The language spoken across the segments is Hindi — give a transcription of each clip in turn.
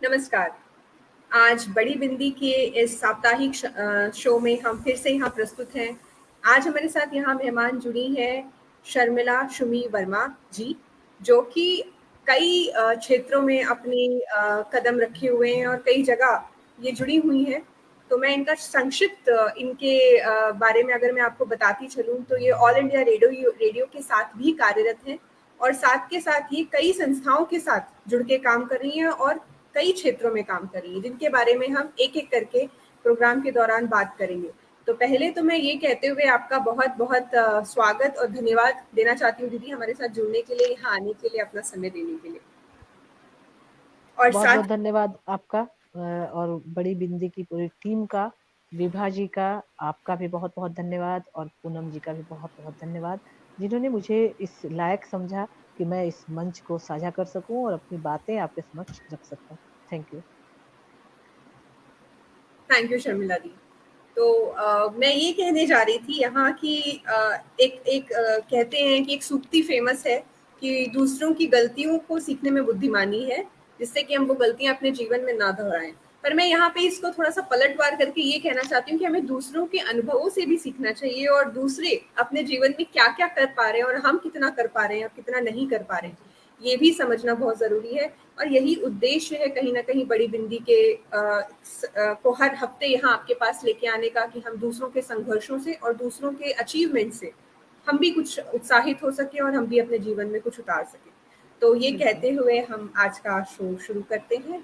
नमस्कार। आज बड़ी बिंदी के इस साप्ताहिक शो में हम फिर से यहाँ प्रस्तुत हैं। आज हमारे साथ यहाँ मेहमान जुड़ी हैं शर्मिला शुमी वर्मा जी, जो कि कई क्षेत्रों में अपनी कदम रखे हुए हैं और कई जगह ये जुड़ी हुई हैं। तो मैं इनका संक्षिप्त इनके बारे में अगर मैं आपको बताती चलूँ तो ये ऑल इंडिया रेडियो रेडियो के साथ भी कार्यरत हैं और साथ के साथ ही कई संस्थाओं के साथ जुड़ के काम कर रही हैं और कई क्षेत्रों में काम कर रही है, जिनके बारे में हम एक-एक करके प्रोग्राम के दौरान बात करेंगे। तो पहले तो मैं ये कहते हुए आपका बहुत-बहुत स्वागत और धन्यवाद देना चाहती हूँ दीदी हमारे साथ जुड़ने के लिए, यहाँ आने के लिए, अपना समय देने के लिए। और बहुत बहुत साथ धन्यवाद आपका और बड़ी बिंदी की पूरी टीम का, विभा जी का, आपका भी बहुत बहुत धन्यवाद और पूनम जी का भी बहुत बहुत धन्यवाद, जिन्होंने मुझे इस लायक समझा कि मैं इस मंच को साझा कर सकूं और अपनी बातें आपके समक्ष रख सकूं। Thank you. Thank you Sharmila di. तो मैं ये कहने जा रही थी यहाँ कि एक एक कहते हैं कि एक सूक्ति फेमस है कि दूसरों की गलतियों को सीखने में बुद्धिमानी है, जिससे कि हम वो गलतियाँ अपने जीवन में ना दोहराएँ। पर मैं यहाँ पे इसको थोड़ा-सा पलटवार करके ये कहना चाहती हूँ कि हमें दूसरों के अनुभवों से भी सीखना चाहिए और दूसरे अपने जीवन में क्या-क्या कर पा रहे हैं और हम कितना कर पा रहे हैं और कितना नहीं कर पा रहे हैं, ये भी समझना बहुत ज़रूरी है। और यही उद्देश्य है कहीं न कहीं बड़ी बिंदी के को हर हफ्ते यहाँ आपके पास लेके आने का कि हम दूसरों के संघर्षों से और दूसरों के अचीवमेंट से हम भी कुछ उत्साहित हो सकें और हम भी अपने जीवन में कुछ उतार सकें। तो ये बिल्कुल। कहते हुए हम आज का शो शुरू करते हैं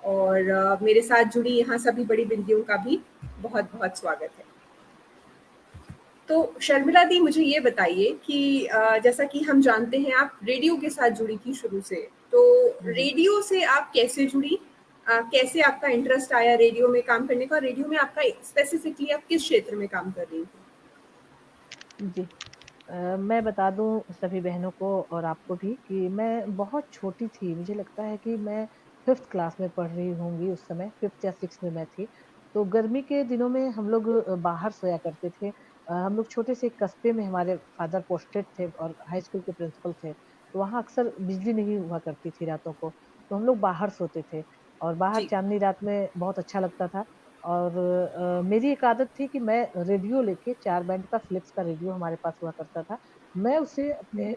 और मेरे साथ जुड़ी यहाँ सभी बड़ी बिंदियों का भी बहुत-बहुत स्वागत है। तो शर्मिला दी मुझे ये बताइए कि जैसा कि हम जानते हैं आप रेडियो के साथ जुड़ी थी शुरू से, तो जी रेडियो से आप कैसे जुड़ी? कैसे आपका इंटरेस्ट आया रेडियो में काम करने का? रेडियो में आपका स्पेसिफिकली आप किस क्षेत्र में काम कर रही थी? जी। मैं बता दूं सभी बहनों को और आपको भी कि मैं बहुत छोटी थी, मुझे लगता है कि मैं फिफ्थ क्लास में पढ़ रही होंगी उस समय, फिफ्थ या सिक्स में मैं थी। तो गर्मी के दिनों में हम लोग बाहर सोया करते थे। हम लोग छोटे से एक कस्बे में, हमारे फादर पोस्टेड थे और हाई स्कूल के प्रिंसिपल थे, तो वहाँ अक्सर बिजली नहीं हुआ करती थी रातों को, तो हम लोग बाहर सोते थे और बाहर जी, चांदनी रात में बहुत अच्छा लगता था। और मेरी एक आदत थी कि मैं रेडियो लेके, 4 बैंड का फ़िलिप्स का रेडियो हमारे पास हुआ करता था। मैं उसे अपने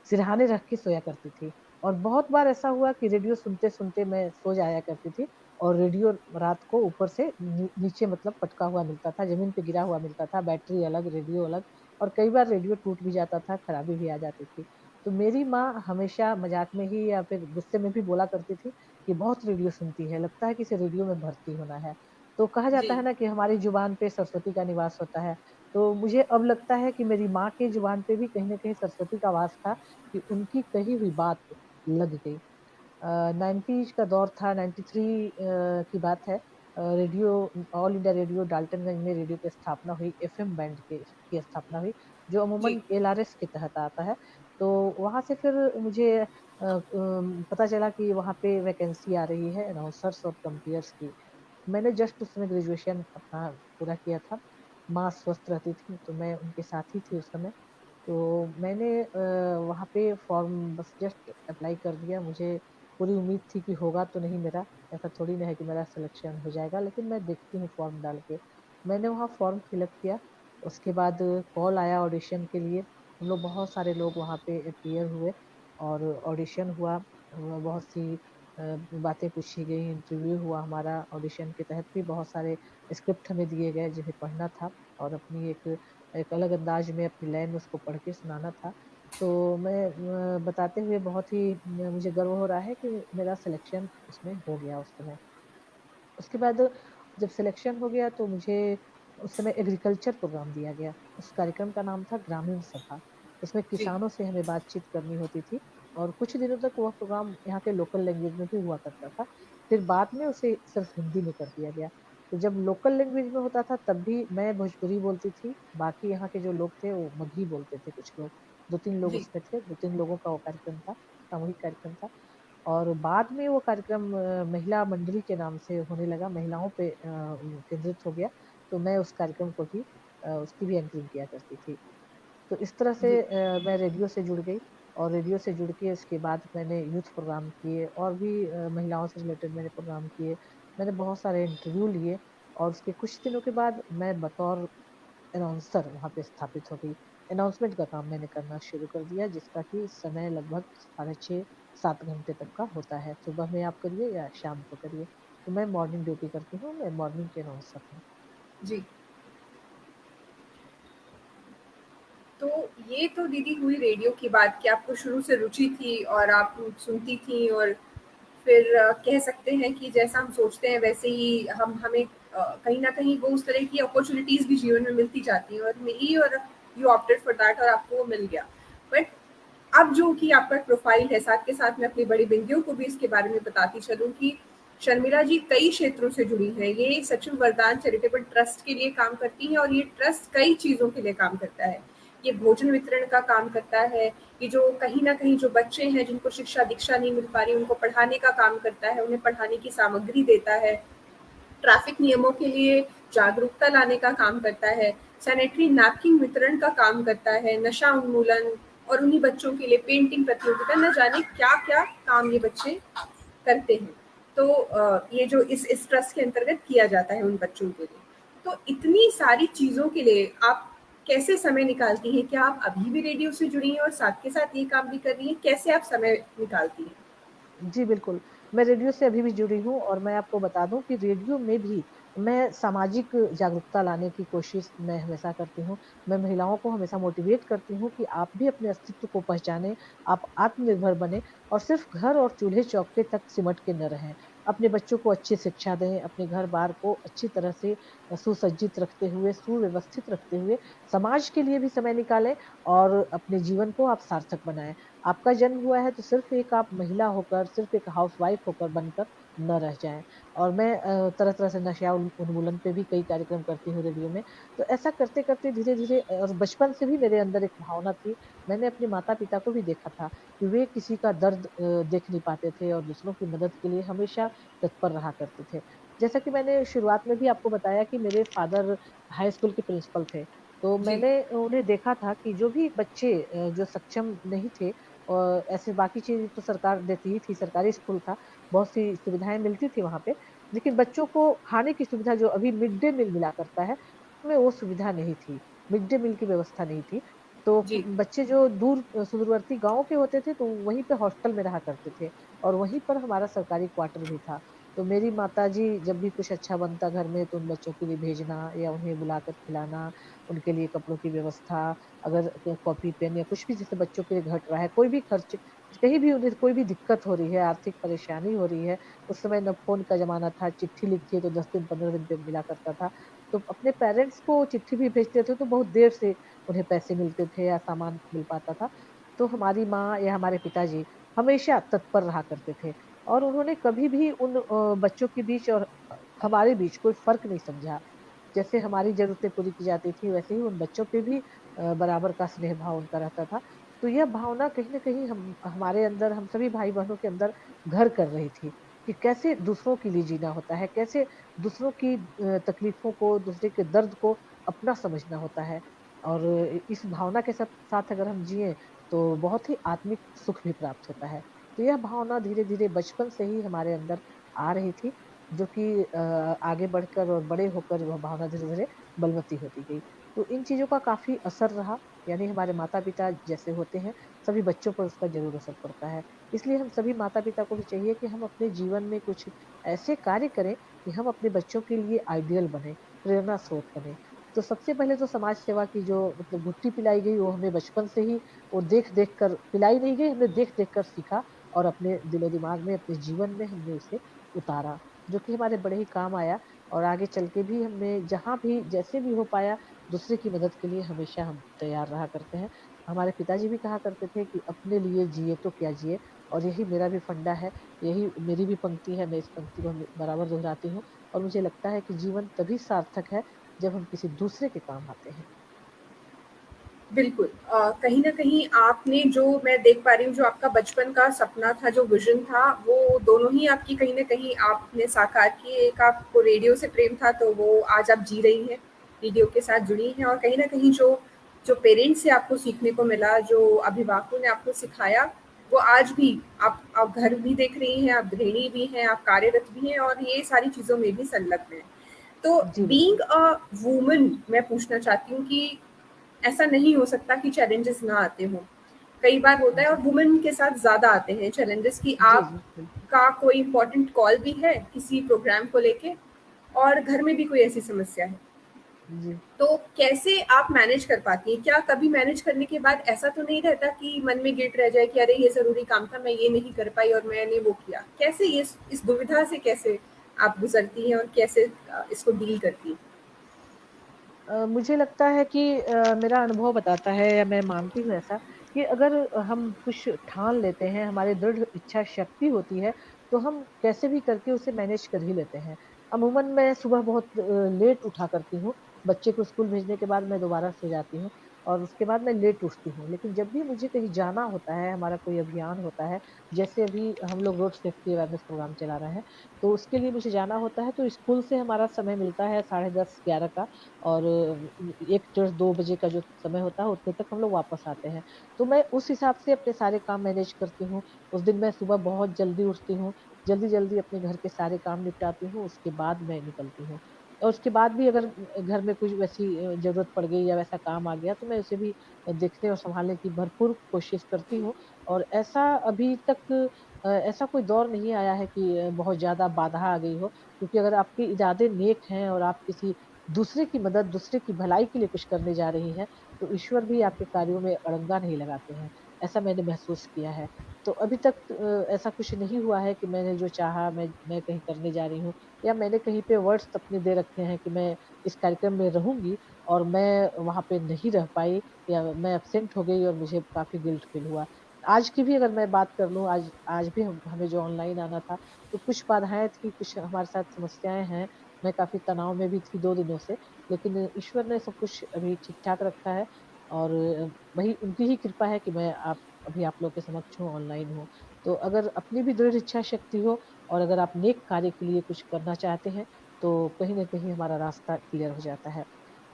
सिरहाने रख के सोया करती थी और बहुत बार ऐसा हुआ कि रेडियो सुनते-सुनते मैं सो जाया करती थी और रेडियो रात को ऊपर से नीचे मतलब पटका हुआ मिलता था, ज़मीन पे गिरा हुआ मिलता था, बैटरी अलग, रेडियो अलग और कई बार रेडियो टूट भी जाता था, खराबी भी आ जाती थी। तो मेरी माँ हमेशा मज़ाक में ही या फिर गुस्से में भी बोला करती थी कि बहुत रेडियो सुनती है, लगता है कि इसे रेडियो में भर्ती होना है। तो कहा जाता जी, है ना कि हमारी ज़ुबान पे सरस्वती का निवास होता है, तो मुझे अब लगता है कि मेरी माँ की ज़ुबान पे भी कहीं न कहीं सरस्वती का वास था कि उनकी कही हुई बात लग गई। 90s का दौर था, 93 की बात है। Radio, all India radio Daltonganj में रेडियो की स्थापना हुई, एफएम बैंड के की स्थापना हुई, जो जी, अमूमन एलआरएस के तहत आता है। तो वहाँ से फिर मुझे पता चला कि वहाँ पे वैकेंसी आ रही है अनाउंसर्स और कम्पेयर्स की। मैंने जस्ट उस समय ग्रेजुएशन अपना पूरा किया था। माँ स्वस्थ रहती थी, तो मैं उनके साथ ही थी उस समय। तो मैंने वहाँ पे फ़ॉर्म बस जस्ट अप्लाई कर दिया। मुझे पूरी उम्मीद थी कि होगा तो नहीं मेरा, ऐसा थोड़ी ना है कि मेरा सिलेक्शन हो जाएगा, लेकिन मैं देखती हूँ फ़ॉर्म डाल के। मैंने वहाँ फ़ॉर्म फिल अप किया, उसके बाद कॉल आया ऑडिशन के लिए। हम लोग बहुत सारे लोग वहाँ पे अपीयर हुए और ऑडिशन हुआ। बहुत सी बातें पूछी गई, इंटरव्यू हुआ हमारा। ऑडिशन के तहत भी बहुत सारे स्क्रिप्ट हमें दिए गए जिन्हें पढ़ना था और अपनी एक एक अलग अंदाज में अपनी लय में उसको पढ़ के सुनाना था। तो मैं बताते हुए बहुत ही मुझे गर्व हो रहा है कि मेरा सिलेक्शन उसमें हो गया उस समय। उसके बाद जब सिलेक्शन हो गया तो मुझे उस समय एग्रीकल्चर प्रोग्राम दिया गया। उस कार्यक्रम का नाम था ग्रामीण सभा। उसमें जी, किसानों से हमें बातचीत करनी होती थी और कुछ दिनों तक वह प्रोग्राम यहाँ के लोकल लैंग्वेज में भी हुआ करता था। फिर बाद में उसे सिर्फ हिंदी में कर दिया गया। तो जब लोकल लैंग्वेज में होता था तब भी मैं भोजपुरी बोलती थी, बाकी यहाँ के जो लोग थे वो मगही बोलते थे कुछ लोग। 2-3 लोग जी, उसमें थे, 2-3 लोगों का वो कार्यक्रम था, सामूहिक कार्यक्रम था। और बाद में वो कार्यक्रम महिला मंडली के नाम से होने लगा, महिलाओं पे केंद्रित हो गया, तो मैं उस कार्यक्रम को भी उसकी भी एंकरिंग किया करती थी। तो इस तरह से जी। मैं रेडियो से जुड़ गई और रेडियो से जुड़ के उसके बाद मैंने यूथ प्रोग्राम किए और भी महिलाओं से रिलेटेड मैंने प्रोग्राम किए। मैंने बहुत सारे इंटरव्यू लिए और उसके कुछ दिनों के बाद मैं बतौर अनाउंसर वहाँ पे स्थापित हो गई। अनाउंसमेंट का काम मैंने करना शुरू कर दिया, जिसका कि समय लगभग 6.5-7 घंटे तक का होता है। सुबह में आप करिए या शाम को करिए। तो मैं मॉर्निंग ड्यूटी करती हूँ, मैं मॉर्निंग की अनाउंसर हूँ। जी। तो ये तो दीदी हुई रेडियो की बात कि आपको शुरू से रुचि थी और आप सुनती थी, और फिर कह सकते हैं कि जैसा हम सोचते हैं वैसे ही हमें कहीं न कहीं वो उस तरह की अपॉर्च्युनिटीज़ भी जीवन में मिलती जाती हैं, और मिली, और यू ऑप्टेड फॉर दैट और आपको वो मिल गया। बट अब जो कि आपका प्रोफ़ाइल है, साथ के साथ मैं अपनी बड़ी बिंदियों को भी इसके बारे में बताती चलूँ कि शर्मिला जी कई क्षेत्रों से जुड़ी हैं। ये सचिव वरदान चैरिटेबल ट्रस्ट के लिए काम करती हैं, और ये ट्रस्ट कई चीज़ों के लिए काम करता है। ये भोजन वितरण का काम करता है, ये जो कहीं न कहीं जो बच्चे हैं जिनको शिक्षा-दीक्षा नहीं मिल पा रही, उनको पढ़ाने का काम करता है, उन्हें पढ़ाने की सामग्री देता है, ट्रैफिक नियमों के लिए जागरूकता लाने का काम करता है, सैनिटरी नैपकिन वितरण का काम करता है, नशा उन्मूलन, और उन्हीं बच्चों के लिए पेंटिंग प्रतियोगिता, न जाने क्या-क्या काम ये बच्चे करते हैं। तो ये जो इस ट्रस्ट के अंतर्गत किया जाता है उन बच्चों के लिए। तो इतनी सारी चीज़ों के लिए आप कैसे समय निकालती हैं? क्या आप अभी भी रेडियो से जुड़ी हैं और साथ के साथ ये काम भी कर रही हैं? कैसे आप समय निकालती हैं? जी, बिल्कुल। मैं रेडियो से अभी भी जुड़ी हूँ और मैं आपको बता दूँ कि रेडियो में भी मैं सामाजिक जागरूकता लाने की कोशिश मैं हमेशा करती हूँ। मैं महिलाओं को हमेशा मोटिवेट करती हूँ कि आप भी अपने अस्तित्व को पहचानें, आप आत्मनिर्भर बनें और सिर्फ़ घर और चूल्हे-चौके तक सिमट के न रहें। अपने बच्चों को अच्छी शिक्षा दें, अपने घर-बार को अच्छी तरह से सुसज्जित रखते हुए, सुव्यवस्थित रखते हुए, समाज के लिए भी समय निकालें और अपने जीवन को आप सार्थक बनाएँ। आपका जन्म हुआ है तो सिर्फ़ एक आप महिला होकर, सिर्फ़ एक हाउसवाइफ़ होकर बनकर न रह जाएँ। और मैं तरह-तरह से नशा उन्मूलन पे भी कई कार्यक्रम करती हूँ रेडियो में। तो ऐसा करते-करते धीरे-धीरे और बचपन से भी मेरे अंदर एक भावना थी। मैंने अपने माता-पिता को भी देखा था कि वे किसी का दर्द देख नहीं पाते थे और दूसरों की मदद के लिए हमेशा तत्पर रहा करते थे। जैसा कि मैंने शुरुआत में भी आपको बताया कि मेरे फ़ादर हाई स्कूल के प्रिंसिपल थे। तो जी, मैंने उन्हें देखा था कि जो भी बच्चे जो सक्षम नहीं थे, ऐसे बाकी चीज़ तो सरकार देती ही थी, सरकारी स्कूल था, बहुत सी सुविधाएँ मिलती थी वहाँ पे। लेकिन बच्चों को खाने की सुविधा जो अभी मिड डे मील मिला करता है, उसमें वो सुविधा नहीं थी, मिड डे मील की व्यवस्था नहीं थी। तो जी। बच्चे जो दूर सुदूरवर्ती गाँव के होते थे, तो वहीं पे हॉस्टल में रहा करते थे और वहीं पर हमारा सरकारी क्वार्टर भी था। तो मेरी माताजी जब भी कुछ अच्छा बनता घर में, तो उन बच्चों के लिए भेजना या उन्हें बुलाकर खिलाना, उनके लिए कपड़ों की व्यवस्था, अगर कॉपी, पेन या कुछ भी जैसे बच्चों के लिए घट रहा है, कोई भी खर्च कहीं भी उन्हें कोई भी दिक्कत हो रही है, आर्थिक परेशानी हो रही है, उस समय ना फ़ोन का ज़माना था, चिट्ठी लिखिए तो 10 दिन, 15 दिन पे मिला करता था। तो अपने पेरेंट्स को चिट्ठी भी भेजते थे, तो बहुत देर से उन्हें पैसे मिलते थे या सामान मिल पाता था। तो हमारी माँ या हमारे पिताजी हमेशा तत्पर रहा करते थे और उन्होंने कभी भी उन बच्चों के बीच और हमारे बीच कोई फ़र्क नहीं समझा। जैसे हमारी ज़रूरतें पूरी की जाती थी, वैसे ही उन बच्चों पे भी बराबर का स्नेह भाव उनका रहता था। तो यह भावना कहीं न कहीं हम हमारे अंदर, हम सभी भाई-बहनों के अंदर घर कर रही थी, कि कैसे दूसरों के लिए जीना होता है, कैसे दूसरों की तकलीफ़ों को, दूसरे के दर्द को अपना समझना होता है। और इस भावना के साथ अगर हम जिएँ, तो बहुत ही आत्मिक सुख भी प्राप्त होता है। तो यह भावना धीरे-धीरे बचपन से ही हमारे अंदर आ रही थी, जो कि आगे बढ़कर और बड़े होकर वह भावना धीरे-धीरे बलवती होती गई। तो इन चीज़ों का काफ़ी असर रहा, यानी हमारे माता-पिता जैसे होते हैं, सभी बच्चों पर उसका ज़रूर असर पड़ता है। इसलिए हम सभी माता-पिता को भी चाहिए कि हम अपने जीवन में कुछ ऐसे कार्य करें कि हम अपने बच्चों के लिए आइडियल बनें, प्रेरणा स्रोत बनें। तो सबसे पहले तो समाज सेवा की जो मतलब गुट्टी पिलाई गई, वो हमें बचपन से ही वो देख-देख कर पिलाई नहीं गई, हमने देख-देख कर सीखा और अपने दिलो-दिमाग में, अपने जीवन में हमने उसे उतारा, जो कि हमारे बड़े ही काम आया और आगे चल के भी हमने जहाँ भी, जैसे भी हो पाया, दूसरे की मदद के लिए हमेशा हम तैयार रहा करते हैं। हमारे पिताजी भी कहा करते थे कि अपने लिए जिए तो क्या जिए, और यही मेरा भी फंडा है, यही मेरी भी पंक्ति है, मैं इस पंक्ति को बराबर दोहराती हूँ और मुझे लगता है कि जीवन तभी सार्थक है, जब हम किसी दूसरे के काम आते हैं। बिल्कुल। कहीं न कहीं आपने, जो मैं देख पा रही हूँ, जो आपका बचपन का सपना था, जो विज़न था, वो दोनों ही आपकी कहीं न कहीं आपने साकार किए। एक आपको रेडियो से प्रेम था, तो वो आज आप जी रही हैं, रेडियो के साथ जुड़ी हैं, और कहीं न कहीं जो जो पेरेंट्स से आपको सीखने को मिला, जो अभिभावकों ने आपको सिखाया, वो आज भी आप घर भी देख रही हैं, आप गृहिणी भी हैं, आप कार्यरत भी हैं और ये सारी चीज़ों में भी संलग्न हैं। तो जी, बीइंग बिल्कुल। अ वूमन मैं पूछना चाहती हूँ कि ऐसा नहीं हो सकता कि चैलेंजेस ना आते हों। कई बार होता है और जी। वुमेन के साथ ज़्यादा आते हैं चैलेंजेस कि जी, जी, बिल्कुल। आपका कोई इम्पोर्टेंट कॉल भी है किसी प्रोग्राम को लेके और घर में भी कोई ऐसी समस्या है। जी। तो कैसे आप मैनेज कर पाती हैं? क्या कभी मैनेज करने के बाद ऐसा तो नहीं रहता कि मन में गिल्ट रह जाए कि अरे ये ज़रूरी काम था, मैं ये नहीं कर पाई और मैंने वो किया? कैसे ये इस दुविधा से कैसे आप गुज़रती हैं और कैसे इसको डील करती हैं? मुझे लगता है कि मेरा अनुभव बताता है या मैं मानती हूँ ऐसा कि अगर हम कुछ ठान लेते हैं, हमारी दृढ़ इच्छा शक्ति होती है, तो हम कैसे भी करके उसे मैनेज कर ही लेते हैं। अमूमन मैं सुबह बहुत लेट उठा करती हूँ, बच्चे को स्कूल भेजने के बाद मैं दोबारा सो जाती हूँ और उसके बाद मैं लेट उठती हूँ। लेकिन जब भी मुझे कहीं जाना होता है, हमारा कोई अभियान होता है, जैसे अभी हम लोग रोड सेफ्टी अवेयरनेस प्रोग्राम चला रहे हैं, तो उसके लिए मुझे जाना होता है, तो स्कूल से हमारा समय मिलता है 10:30-11 का और 1 डेढ़ 2 बजे का जो समय होता है उतने तक हम लोग वापस आते हैं। तो मैं उस हिसाब से अपने सारे काम मैनेज करती हूँ। उस दिन मैं सुबह बहुत जल्दी उठती हूँ, जल्दी-जल्दी अपने घर के सारे काम निपटाती हूँ, उसके बाद मैं निकलती हूँ। और उसके बाद भी अगर घर में कुछ वैसी ज़रूरत पड़ गई या वैसा काम आ गया तो मैं उसे भी देखने और सँभालने की भरपूर कोशिश करती हूँ। और ऐसा अभी तक ऐसा कोई दौर नहीं आया है कि बहुत ज़्यादा बाधा आ गई हो, क्योंकि अगर आपके इरादे नेक हैं और आप किसी दूसरे की मदद, दूसरे की भलाई के लिए कुछ करने जा रही हैं, तो ईश्वर भी आपके कार्यों में अड़ंगा नहीं लगाते हैं। ऐसा मैंने महसूस किया है। तो अभी तक ऐसा कुछ नहीं हुआ है कि मैंने जो चाहा मैं कहीं करने जा रही हूँ या मैंने कहीं पे वर्ड्स अपने दे रखे हैं कि मैं इस कार्यक्रम में रहूँगी और मैं वहाँ पे नहीं रह पाई या मैं एब्सेंट हो गई और मुझे काफ़ी गिल्ट फ़ील हुआ। आज की भी अगर मैं बात कर लूँ, आज आज भी हमें जो ऑनलाइन आना था, तो कुछ बाधाएँ थी, कुछ हमारे साथ समस्याएँ हैं। मैं काफ़ी तनाव में भी थी 2 दिनों से, लेकिन ईश्वर ने सब कुछ अभी ठीक-ठाक रखा है और वही उनकी ही कृपा है कि मैं अभी आप लोग के समक्ष हूँ, ऑनलाइन हूँ। तो अगर अपनी भी दृढ़ इच्छा शक्ति हो और अगर आप नेक कार्य के लिए कुछ करना चाहते हैं, तो कहीं न कहीं हमारा रास्ता क्लियर हो जाता है।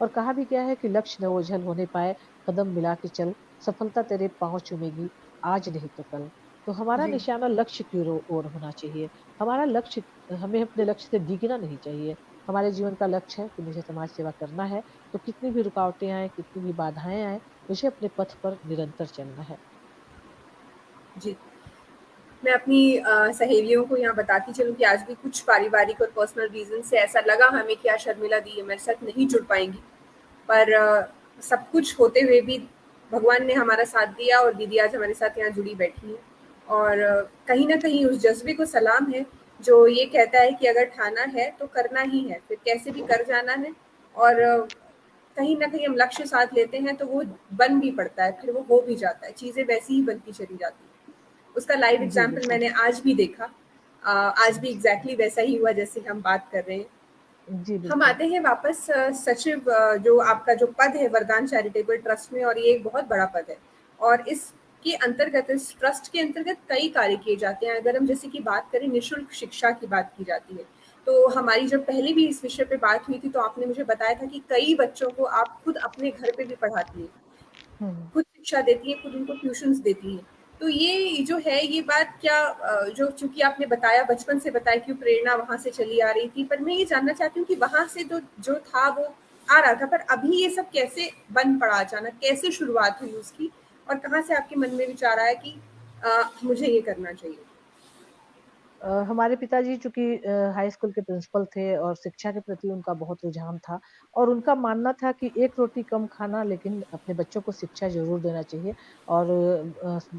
और कहा भी गया है कि लक्ष्य न ओझल होने पाए, कदम मिला के चल, सफलता तेरे पाँव चूमेगी, आज नहीं तो कल। तो हमारा जी। निशाना लक्ष्य की ओर होना चाहिए। हमारा लक्ष्य हमें अपने लक्ष्य से डिगना नहीं चाहिए। हमारे जीवन का लक्ष्य है कि मुझे समाज सेवा करना है, तो कितनी भी रुकावटें आएँ, कितनी भी बाधाएँ आएँ, मुझे अपने पथ पर निरंतर चलना है। जी। मैं अपनी सहेलियों को यहाँ बताती चलूँ कि आज भी कुछ पारिवारिक और पर्सनल रीज़न से ऐसा लगा हमें कि आज शर्मिला दी मेरे साथ नहीं जुड़ पाएँगी। पर सब कुछ होते हुए भी भगवान ने हमारा साथ दिया और दीदी आज हमारे साथ यहाँ जुड़ी बैठी हैं। और कहीं न कहीं उस जज़्बे को सलाम है, जो ये कहता है कि अगर ठाना है तो करना ही है, फिर कैसे भी कर जाना है और कहीं न कहीं हम लक्ष्य साध लेते हैं तो वो बन भी पड़ता है, फिर वो हो भी जाता है, चीज़ें वैसी ही बनती चली जाती हैं। उसका लाइव जी, एग्ज़ाम्पल बिल्कुल। मैंने आज भी देखा। आज भी जी, एग्ज़ैक्टली वैसा ही हुआ जैसे हम बात कर रहे हैं। जी, हम बिल्कुल। आते हैं वापस सचिव जो आपका जो पद है वरदान चैरिटेबल ट्रस्ट में और ये एक बहुत बड़ा पद है और इसके अंतर्गत इस ट्रस्ट के अंतर्गत कई कार्य किए जाते हैं। अगर हम जैसे कि बात करें निःशुल्क शिक्षा की बात की जाती है, तो हमारी जब पहले भी इस विषय पे बात हुई थी तो आपने मुझे बताया था कि कई बच्चों को आप खुद अपने घर पे भी पढ़ाती हैं। हुँ, हुँ। खुद शिक्षा देती हैं, खुद उनको ट्यूशन्स देती हैं। तो ये जो है ये बात क्या जो चूँकि आपने बताया बचपन से बताया कि प्रेरणा वहाँ से चली आ रही थी, पर मैं ये जानना चाहती हूँ कि वहाँ से जो जो था वो आ रहा था, पर अभी ये सब कैसे बन पड़ा अचानक? कैसे शुरुआत हुई उसकी? और कहाँ से आपके मन में विचार आया कि मुझे ये करना चाहिए? हमारे पिताजी चूँकि हाई स्कूल के प्रिंसिपल थे और शिक्षा के प्रति उनका बहुत रुझान था और उनका मानना था कि एक रोटी कम खाना लेकिन अपने बच्चों को शिक्षा ज़रूर देना चाहिए और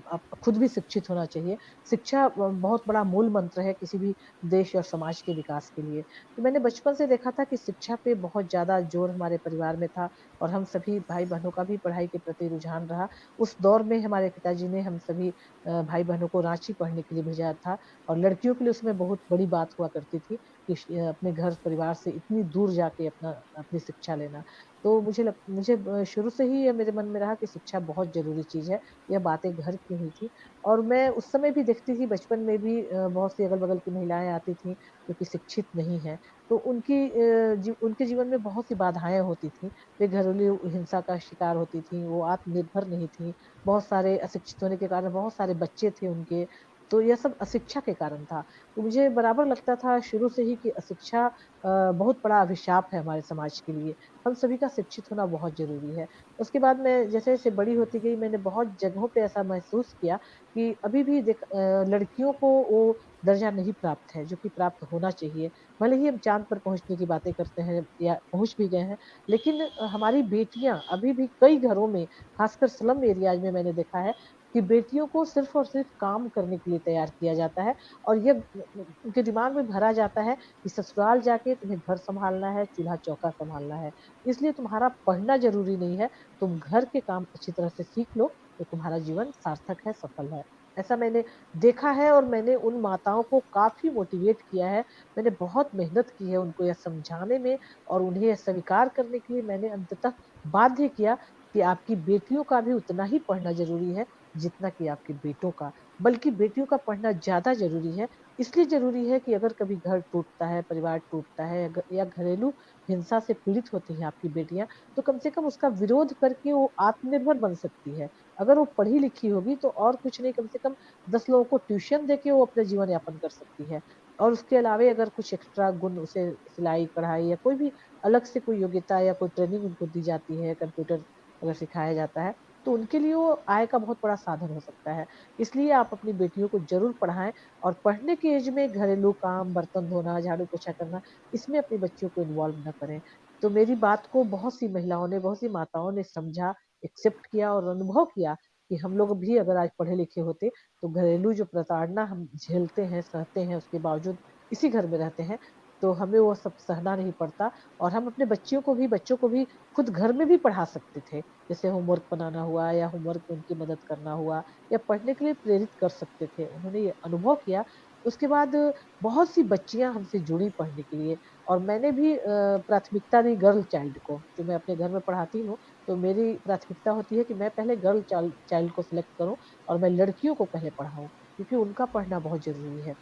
आप खुद भी शिक्षित होना चाहिए। शिक्षा बहुत बड़ा मूल मंत्र है किसी भी देश और समाज के विकास के लिए। तो मैंने बचपन से देखा था कि शिक्षा पे बहुत ज़्यादा ज़ोर हमारे परिवार में था और हम सभी भाई-बहनों का भी पढ़ाई के प्रति रुझान रहा। उस दौर में हमारे पिताजी ने हम सभी भाई-बहनों को रांची पढ़ने के लिए भेजा था और लड़कियों लड़कियों के लिए उसमें बहुत बड़ी बात हुआ करती थी कि अपने घर परिवार से इतनी दूर जाके अपनी शिक्षा लेना। तो मुझे शुरू से ही ये मेरे मन में रहा कि शिक्षा बहुत ज़रूरी चीज़ है, यह बातें घर की हुई थी और मैं उस समय भी देखती थी बचपन में भी बहुत सी अगल-बगल की महिलाएँ आती थीं, जो कि शिक्षित नहीं हैं, तो उनके जीवन में बहुत सी बाधाएँ होती थीं। वे घरेलू हिंसा का शिकार होती थीं, वो आत्मनिर्भर नहीं थीं, बहुत सारे अशिक्षित होने के कारण बहुत सारे बच्चे थे उनके, तो यह सब अशिक्षा के कारण था। तो मुझे बराबर लगता था शुरू से ही कि अशिक्षा बहुत बड़ा अभिशाप है हमारे समाज के लिए। हम सभी का शिक्षित होना बहुत ज़रूरी है। उसके बाद मैं जैसे-जैसे बड़ी होती गई मैंने बहुत जगहों पे ऐसा महसूस किया कि अभी भी लड़कियों को वो दर्जा नहीं प्राप्त है, जो कि प्राप्त होना चाहिए। भले ही हम चाँद पर पहुँचने की बातें करते हैं या पहुँच भी गए हैं, लेकिन हमारी बेटियाँ अभी भी कई घरों में, खासकर स्लम एरियाज़ में मैंने देखा है कि बेटियों को सिर्फ़ और सिर्फ़ काम करने के लिए तैयार किया जाता है और ये उनके दिमाग में भरा जाता है कि ससुराल जाके तुम्हें घर सँभालना है, चूल्हा-चौका सँभालना है। इसलिए तुम्हारा पढ़ना ज़रूरी नहीं है, तुम घर के काम अच्छी तरह से सीख लो, तो तुम्हारा जीवन सार्थक है, सफल है। ऐसा मैंने देखा है और मैंने उन माताओं को काफ़ी मोटिवेट किया है। मैंने बहुत मेहनत की है उनको यह समझाने में और उन्हें यह स्वीकार करने के लिए मैंने अंततः बाध्य किया कि आपकी बेटियों का भी उतना ही पढ़ना ज़रूरी है, जितना कि आपके बेटों का। बल्कि बेटियों का पढ़ना ज़्यादा ज़रूरी है, इसलिए ज़रूरी है कि अगर कभी घर टूटता है, परिवार टूटता है या घरेलू हिंसा से पीड़ित होती हैं आपकी बेटियाँ, तो कम से कम उसका विरोध करके वो आत्मनिर्भर बन सकती है। अगर वो पढ़ी-लिखी होगी तो और कुछ नहीं कम से कम 10 लोगों को ट्यूशन देके वो अपना जीवन यापन कर सकती है। और उसके अलावे अगर कुछ एक्स्ट्रा गुण उसे सिलाई, कढ़ाई या कोई भी अलग से कोई योग्यता या कोई ट्रेनिंग उनको दी जाती है, कंप्यूटर अगर सिखाया जाता है, तो उनके लिए वो आय का बहुत बड़ा साधन हो सकता है। इसलिए आप अपनी बेटियों को ज़रूर पढ़ाएँ और पढ़ने की एज में घरेलू काम, बर्तन धोना, झाड़ू-पोछा करना, इसमें अपनी बच्चियों को इन्वॉल्व ना करें। तो मेरी बात को बहुत सी महिलाओं ने, बहुत सी माताओं ने समझा, एक्सेप्ट किया और अनुभव किया कि हम लोग भी अगर आज पढ़े-लिखे होते, तो घरेलू जो प्रताड़ना हम झेलते हैं, सहते हैं, उसके बावजूद इसी घर में रहते हैं, तो हमें वो सब सहना नहीं पड़ता और हम अपने बच्चों को भी खुद घर में भी पढ़ा सकते थे। जैसे होमवर्क बनाना हुआ या होमवर्क में उनकी मदद करना हुआ या पढ़ने के लिए प्रेरित कर सकते थे। उन्होंने ये अनुभव किया। उसके बाद बहुत सी बच्चियाँ हमसे जुड़ी पढ़ने के लिए और मैंने भी प्राथमिकता दी गर्ल चाइल्ड को, जो मैं अपने घर में पढ़ाती हूँ, तो मेरी प्राथमिकता होती है कि मैं पहले गर्ल चाइल्ड को सिलेक्ट करूँ और मैं लड़कियों को पहले पढ़ाऊँ, क्योंकि उनका पढ़ना बहुत ज़रूरी है।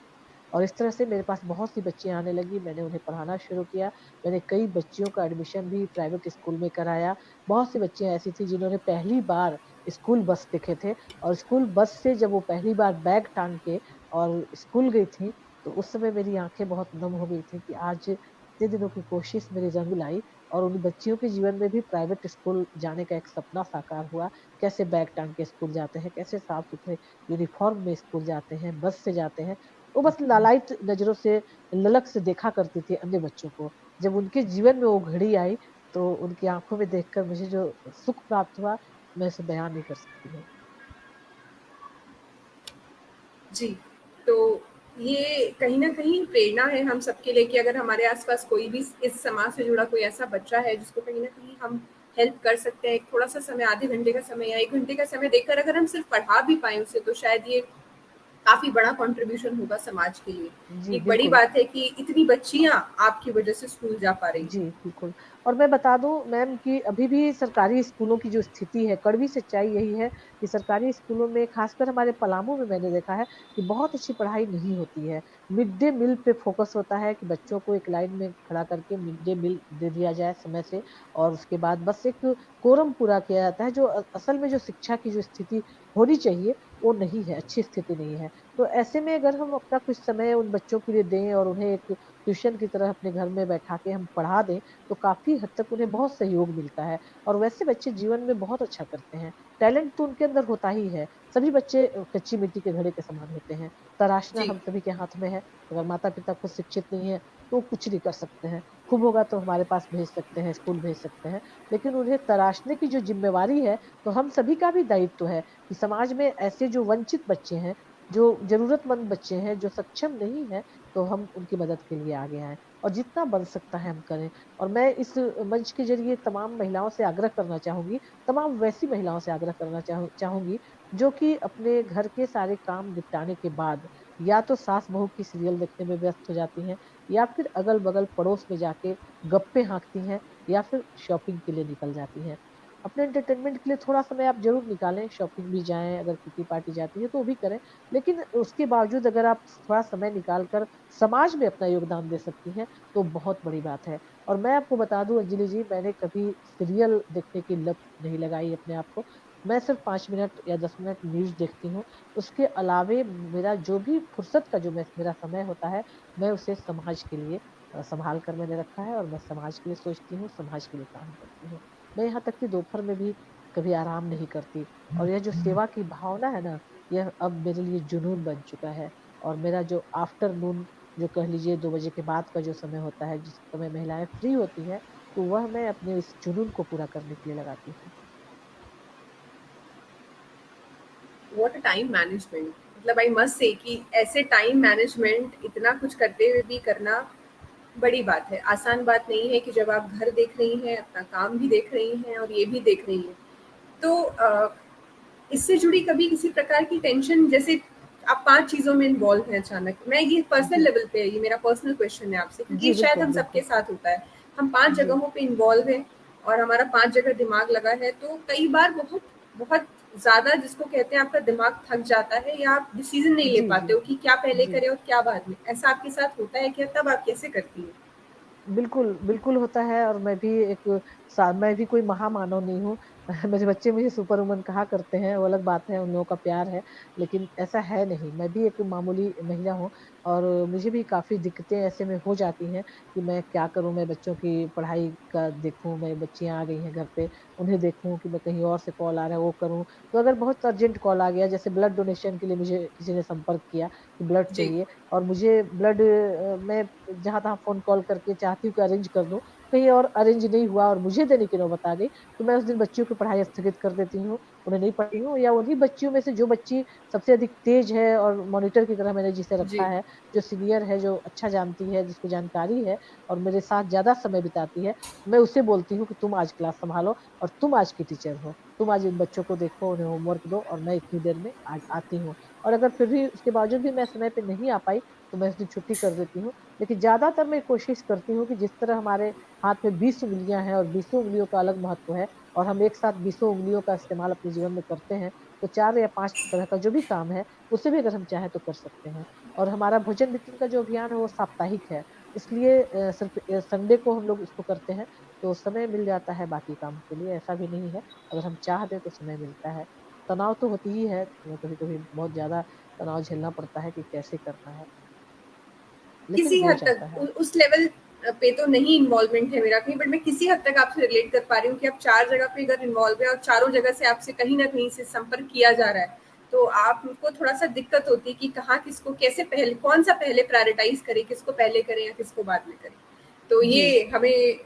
और इस तरह से मेरे पास बहुत सी बच्चियाँ आने लगी, मैंने उन्हें पढ़ाना शुरू किया। मैंने कई बच्चियों का एडमिशन भी प्राइवेट स्कूल में कराया। बहुत सी बच्चियाँ ऐसी थी जिन्होंने पहली बार स्कूल बस देखे थे और स्कूल बस से जब वो पहली बार बैग टाँग के और स्कूल गई थी, तो उस समय मेरी आँखें बहुत नम हो गई थी कि आज इतने दिनों की कोशिश मेरी रंग लाई और उन बच्चियों के जीवन में भी प्राइवेट स्कूल जाने का एक सपना साकार हुआ। कैसे बैग टाँग के स्कूल जाते हैं, कैसे साफ-सुथरे यूनिफ़ॉर्म में स्कूल जाते हैं, बस से जाते हैं। वो बस लालायित नज़रों से, ललक से देखा करती थी अन्य बच्चों को। जब उनके जीवन में वो घड़ी आई, तो उनकी आँखों में देखकर मुझे जो सुख प्राप्त हुआ, मैं उसे बयान नहीं कर सकती हूँ। जी, तो ये कहीं न कहीं प्रेरणा है हम सबके लिए कि अगर हमारे आस-पास कोई भी इस समाज से जुड़ा कोई ऐसा बच्चा है जिसको कहीं न कहीं हम हेल्प कर सकते हैं, एक थोड़ा-सा समय आधे घंटे का समय या 1 घंटे का समय देकर अगर हम सिर्फ़ पढ़ा भी पाएँ उसे तो शायद ये काफ़ी बड़ा कंट्रीब्यूशन होगा समाज के लिए। जी, एक बड़ी बिल्कुल। बात है कि इतनी बच्चियाँ आपकी वज़ह से स्कूल जा पा रही जी, हैं। बिल्कुल। और मैं बता दूँ मैम कि अभी भी सरकारी स्कूलों की जो स्थिति है, कड़वी सच्चाई यही है कि सरकारी स्कूलों में ख़ासकर हमारे पलामू में मैंने देखा है कि बहुत अच्छी पढ़ाई नहीं होती है। मिड डे मील पे फ़ोकस होता है कि बच्चों को एक लाइन में खड़ा करके मिड डे मील दे दिया जाए समय से और उसके बाद बस एक कोरम पूरा किया जाता है, जो असल में जो शिक्षा की जो स्थिति होनी चाहिए, वो नहीं है, अच्छी स्थिति नहीं है। तो ऐसे में अगर हम अपना कुछ समय उन बच्चों के लिए दें और उन्हें एक ट्यूशन की तरह अपने घर में बैठा के हम पढ़ा दें, तो काफ़ी हद तक उन्हें बहुत सहयोग मिलता है और वैसे बच्चे जीवन में बहुत अच्छा करते हैं। टैलेंट तो उनके अंदर होता ही है। सभी बच्चे कच्ची मिट्टी के घड़े के समान होते हैं। तराशना जी, हम सभी के हाथ में है। अगर माता-पिता खुद शिक्षित नहीं है, तो वो कुछ नहीं कर सकते हैं। खूब होगा तो हमारे पास भेज सकते हैं, स्कूल भेज सकते हैं। लेकिन उन्हें तराशने की जो ज़िम्मेवारी है, तो हम सभी का भी दायित्व है कि समाज में ऐसे जो वंचित बच्चे हैं, जो ज़रूरतमंद बच्चे हैं, जो सक्षम नहीं हैं, तो हम उनकी मदद के लिए आगे आएँ और जितना बन सकता है हम करें। और मैं इस मंच के ज़रिए तमाम महिलाओं से आग्रह करना चाहूँगी, तमाम वैसी महिलाओं से आग्रह करना चाहूँगी, जो कि अपने घर के सारे काम निपटाने के बाद या तो सास बहू की सीरियल देखने में व्यस्त हो जाती हैं, या फिर अगल-बगल पड़ोस में जाके गप्पे हाँकती हैं, या फिर शॉपिंग के लिए निकल जाती हैं। अपने एंटरटेनमेंट के लिए थोड़ा समय आप ज़रूर निकालें, शॉपिंग भी जाएँ, अगर किटी पार्टी जाती हैं तो वो भी करें। लेकिन उसके बावजूद अगर आप थोड़ा समय निकाल कर समाज में अपना योगदान दे सकती हैं, तो बहुत बड़ी बात है। और मैं आपको बता दूँ अंजलि जी, मैंने कभी सीरियल देखने की लत नहीं लगाई अपने आप को। मैं सिर्फ़ 5 मिनट या 10 मिनट न्यूज़ देखती हूँ। उसके अलावे मेरा जो भी फुर्सत का जो मेरा समय होता है, मैं उसे समाज के लिए सँभाल कर मैंने रखा है, और मैं समाज के लिए सोचती हूँ, समाज के लिए काम करती हूँ। मैं यहाँ तक कि दोपहर में भी कभी आराम नहीं करती, और यह जो सेवा की भावना है ना, यह अब मेरे लिए जुनून बन चुका है। और मेरा जो आफ्टरनून, जो कह लीजिए 2 बजे के बाद का जो समय होता है, जिस समय महिलाएँ फ्री होती हैं, तो वह मैं अपने इस जुनून को पूरा करने के लिए लगाती हूँ। व्हाट अ टाइम मैनेजमेंट, मतलब आई मस्ट से कि ऐसे टाइम मैनेजमेंट इतना कुछ करते हुए भी करना बड़ी बात है, आसान बात नहीं है कि जब आप घर देख रही हैं, अपना काम भी देख रही हैं और ये भी देख रही हैं। तो इससे जुड़ी कभी किसी प्रकार की टेंशन, जैसे आप 5 चीज़ों में इन्वॉल्व हैं अचानक, मैं ये पर्सनल जी। लेवल पे है, ये मेरा पर्सनल क्वेश्चन है आपसे, क्योंकि जी, ये शायद बिल्कुल, हम सबके बिल्कुल। साथ होता है। हम 5 जी। जगहों पे इन्वॉल्व हैं और हमारा 5 जगह दिमाग लगा है, तो कई बार बहुत बहुत ज़्यादा, जिसको कहते हैं, आपका दिमाग थक जाता है या आप डिसीज़न नहीं ले जी, पाते जी। हो कि क्या पहले जी। करें और क्या बाद में। ऐसा आपके साथ होता है क्या? तब आप कैसे करती हैं? बिल्कुल, बिल्कुल होता है, और मैं भी कोई महामानव नहीं हूँ। मेरे बच्चे मुझे सुपर वुमन कहा करते हैं, वो अलग बात है, उन लोगों का प्यार है, लेकिन ऐसा है नहीं। मैं भी एक मामूली महिला हूँ, और मुझे भी काफ़ी दिक्कतें ऐसे में हो जाती हैं कि मैं क्या करूँ, मैं बच्चों की पढ़ाई का देखूँ, मैं बच्चियाँ आ गई हैं घर पे, उन्हें देखूँ कि मैं कहीं और से कॉल आ रहा है, वो करूँ। तो अगर बहुत अर्जेंट कॉल आ गया, जैसे ब्लड डोनेशन के लिए मुझे किसी ने संपर्क किया कि ब्लड जी, चाहिए, और मुझे ब्लड मैं जहाँ-तहाँ फ़ोन कॉल करके चाहती हूँ कि अरेंज कर दूँ, कहीं और अरेंज नहीं हुआ और मुझे देने की नौबत आ गई, तो मैं उस दिन बच्चियों की पढ़ाई स्थगित कर देती हूँ, उन्हें नहीं पढ़ाती हूँ, या उन्हीं बच्चियों में से जो बच्ची सबसे अधिक तेज़ है और मॉनिटर की तरह मैंने जिसे रखा जी, है, जो सीनियर है, जो अच्छा जानती है, जिसको जानकारी है और मेरे साथ ज़्यादा समय बिताती है, मैं उसे बोलती हूँ कि तुम आज क्लास सँभालो और तुम आज की टीचर हो। तुम आज इन बच्चों को देखो, उन्हें होमवर्क दो, और मैं इतनी देर में आज आती हूँ। और अगर फिर भी उसके बावजूद भी मैं समय पे नहीं आ पाई, तो मैं उस दिन छुट्टी कर देती हूँ। लेकिन ज़्यादातर मैं कोशिश करती हूँ कि जिस तरह हमारे हाथ में 20 उँगलियाँ हैं, और 20 उँगलियों का अलग महत्व है, और हम एक साथ 20 उँगलियों का इस्तेमाल अपने जीवन में करते हैं, तो 4 या 5 तरह का जो भी काम है, उसे भी अगर हम चाहें तो कर सकते हैं। और हमारा भोजन मित्र का जो अभियान है वो साप्ताहिक है, इसलिए सिर्फ़ संडे को हम लोग इसको करते हैं, तो समय मिल जाता है बाकी कामों के लिए, ऐसा भी नहीं है। अगर हम चाह दें तो समय मिलता है। तनाव तो होती ही है, कभी-कभी बहुत ज़्यादा तनाव झेलना पड़ता है कि कैसे करना है, लेकिन किसी हो हद तक जाता है। उस लेवल पे तो नहीं इन्वॉल्वमेंट है मेरा कहीं, बट मैं किसी हद तक आपसे रिलेट कर पा रही हूँ कि आप 4 जगह पे अगर इन्वॉल्व है और चारों जगह से आपसे कहीं न कहीं से संपर्क किया जा रहा है, तो आपको थोड़ा-सा दिक्कत होती है कि कहाँ किसको कैसे पहले, कौन-सा पहले प्रायोरिटाइज़ करें, किसको पहले करें या किसको बाद में करें। तो जी। ये हमें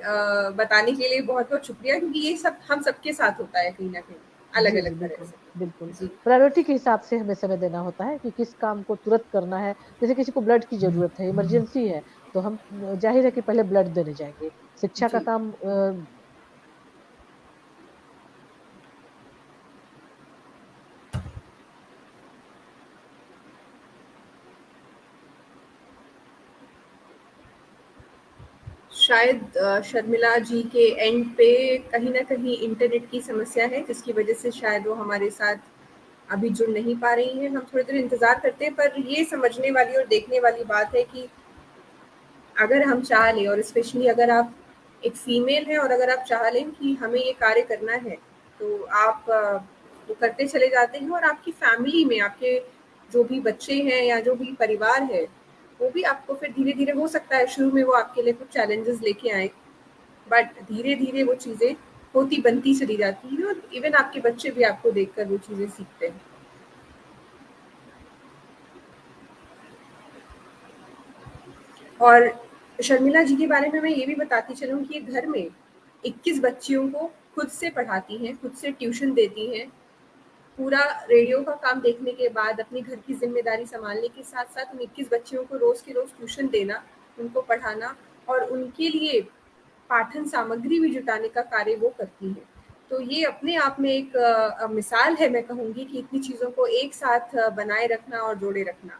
बताने के लिए बहुत-बहुत शुक्रिया, क्योंकि ये सब हम सबके साथ होता है कहीं न कहीं, जी, जी, अलग-अलग तरह बिल्कुल, बिल्कुल। से। जी, प्रायोरिटी के हिसाब से हमें समय देना होता है कि किस काम को तुरंत करना है। जैसे किसी को ब्लड की ज़रूरत है, इमरजेंसी है, तो हम ज़ाहिर है कि पहले ब्लड देने जाएँगे। शिक्षा का जी। काम शायद शर्मिला जी के एंड पे कहीं न कहीं इंटरनेट की समस्या है, जिसकी वजह से शायद वो हमारे साथ अभी जुड़ नहीं पा रही हैं। हम थोड़ी देर इंतज़ार करते हैं, पर ये समझने वाली और देखने वाली बात है कि अगर हम चाह लें, और स्पेशली अगर आप एक फीमेल हैं और अगर आप चाह लें कि हमें ये कार्य करना है, तो आप वो करते चले जाते हैं, और आपकी फैमिली में आपके जो भी बच्चे हैं या जो भी परिवार है, वो भी आपको फिर धीरे-धीरे, हो सकता है शुरू में वो आपके लिए कुछ चैलेंजेस लेके आएँ, बट धीरे-धीरे वो चीज़ें होती बनती चली जाती हैं, और इवन आपके बच्चे भी आपको देखकर वो चीज़ें सीखते हैं। और शर्मिला जी के बारे में मैं ये भी बताती चलूँ कि ये घर में 21 बच्चियों को खुद से पढ़ाती हैं, खुद से ट्यूशन देती हैं। पूरा रेडियो का काम देखने के बाद अपने घर की ज़िम्मेदारी सँभालने के साथ-साथ उन 21 बच्चियों को रोज़ के रोज़ ट्यूशन देना, उनको पढ़ाना और उनके लिए पाठन सामग्री भी जुटाने का कार्य वो करती हैं। तो ये अपने आप में एक मिसाल है, मैं कहूँगी कि इतनी चीज़ों को एक साथ बनाए रखना और जोड़े रखना।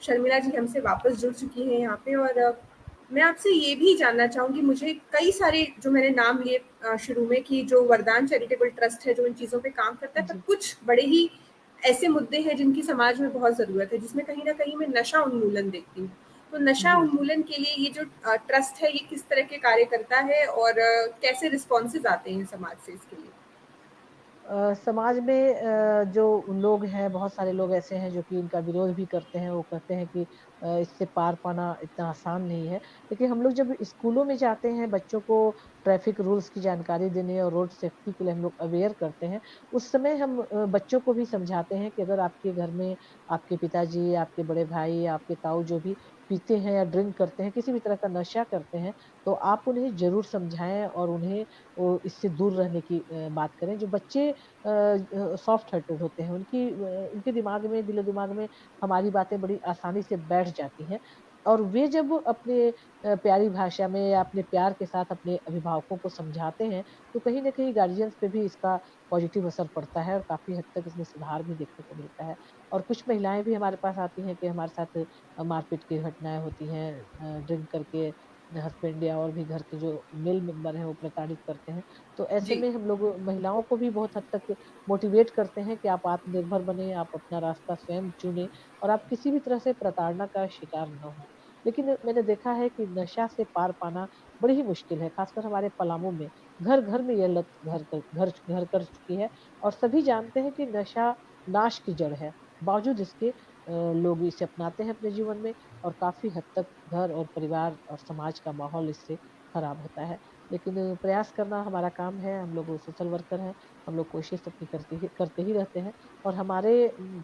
शर्मिला जी हमसे वापस जुड़ चुकी हैं यहाँ पे। और मैं आपसे ये भी जानना चाहूँगी, मुझे कई सारे जो मैंने नाम लिए शुरू में कि जो वरदान चैरिटेबल ट्रस्ट है जो इन चीज़ों पे काम करता है, पर जी, कुछ बड़े ही ऐसे मुद्दे हैं जिनकी समाज में बहुत ज़रूरत है, जिसमें कहीं न कहीं मैं नशा उन्मूलन देखती हूँ। तो नशा जी, जी। उन्मूलन के लिए ये जो ट्रस्ट है, ये किस तरह के कार्य करता है और कैसे रिस्पॉन्सेज़ आते हैं समाज से इसके लिए? समाज में जो लोग हैं, बहुत सारे लोग ऐसे हैं जो कि इनका विरोध भी करते हैं। वो कहते हैं कि इससे पार पाना इतना आसान नहीं है। लेकिन हम लोग जब स्कूलों में जाते हैं, बच्चों को ट्रैफ़िक रूल्स की जानकारी देने और रोड सेफ्टी के लिए हम लोग अवेयर करते हैं, उस समय हम बच्चों को भी समझाते हैं कि अगर आपके घर में आपके पिताजी, आपके बड़े भाई, आपके ताऊ जो भी पीते हैं या ड्रिंक करते हैं, किसी भी तरह का नशा करते हैं, तो आप उन्हें ज़रूर समझाएँ और उन्हें वो इससे दूर रहने की बात करें। जो बच्चे सॉफ्ट हार्टेड होते हैं, उनके दिमाग में दिलो-दिमाग में हमारी बातें बड़ी आसानी से बैठ जाती हैं और वे जब अपने प्यारी भाषा में या अपने प्यार के साथ अपने अभिभावकों को समझाते हैं, तो कहीं न कहीं गार्डियंस पे भी इसका पॉज़िटिव असर पड़ता है और काफ़ी हद तक इसमें सुधार भी देखने को मिलता है। और कुछ महिलाएँ भी हमारे पास आती हैं कि हमारे साथ मारपीट की घटनाएँ होती हैं, ड्रिंक करके हस्बैंड या और भी घर के जो मेल मेंबर हैं, वो प्रताड़ित करते हैं। तो ऐसे जी। में हम लोग महिलाओं को भी बहुत हद तक मोटिवेट करते हैं कि आप आत्मनिर्भर बनें, आप अपना रास्ता स्वयं चुनें और आप किसी भी तरह से प्रताड़ना का शिकार ना हों। लेकिन मैंने देखा है कि नशा से पार पाना बड़ी ही मुश्किल है, खासकर हमारे पलामू में। घर-घर में ये लत घर कर चुकी है और सभी जानते हैं कि नशा नाश की जड़ है। बावजूद इसके लोग इसे अपनाते हैं अपने जीवन में और काफ़ी हद तक घर और परिवार और समाज का माहौल इससे खराब होता है। लेकिन प्रयास करना हमारा काम है, हम लोग सोशल वर्कर हैं, हम लोग कोशिश अपनी करते ही रहते हैं और हमारे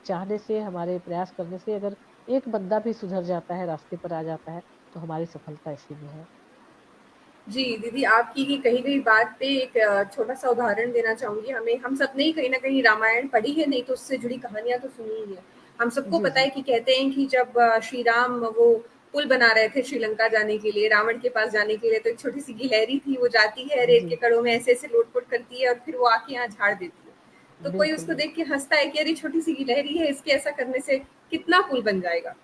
चाहने से, हमारे प्रयास करने से अगर एक बंदा भी सुधर जाता है, रास्ते पर आ जाता है, तो हमारी सफलता इसी में है। जी, दीदी आपकी ही कही गई बात पे एक छोटा-सा उदाहरण देना चाहूँगी। हम सबने ही कहीं न कहीं रामायण पढ़ी है, नहीं तो उससे जुड़ी कहानियाँ तो सुनी ही है। हम सबको जी, पता है जी। कि कहते हैं कि जब श्री राम वो पुल बना रहे थे श्रीलंका जाने के लिए, रावण के पास जाने के लिए, तो एक छोटी-सी गिलहरी थी, वो जाती है, रेत जी, के कड़ों में ऐसे-ऐसे लोट-पोट करती है और फिर वो आके यहाँ झाड़ देती है। तो कोई बिल्कुल, उसको बिल्कुल। देख के हँसता है कि अरे छोटी-सी गिलहरी है, इसके ऐसा करने से कितना पुल बन जाएगा।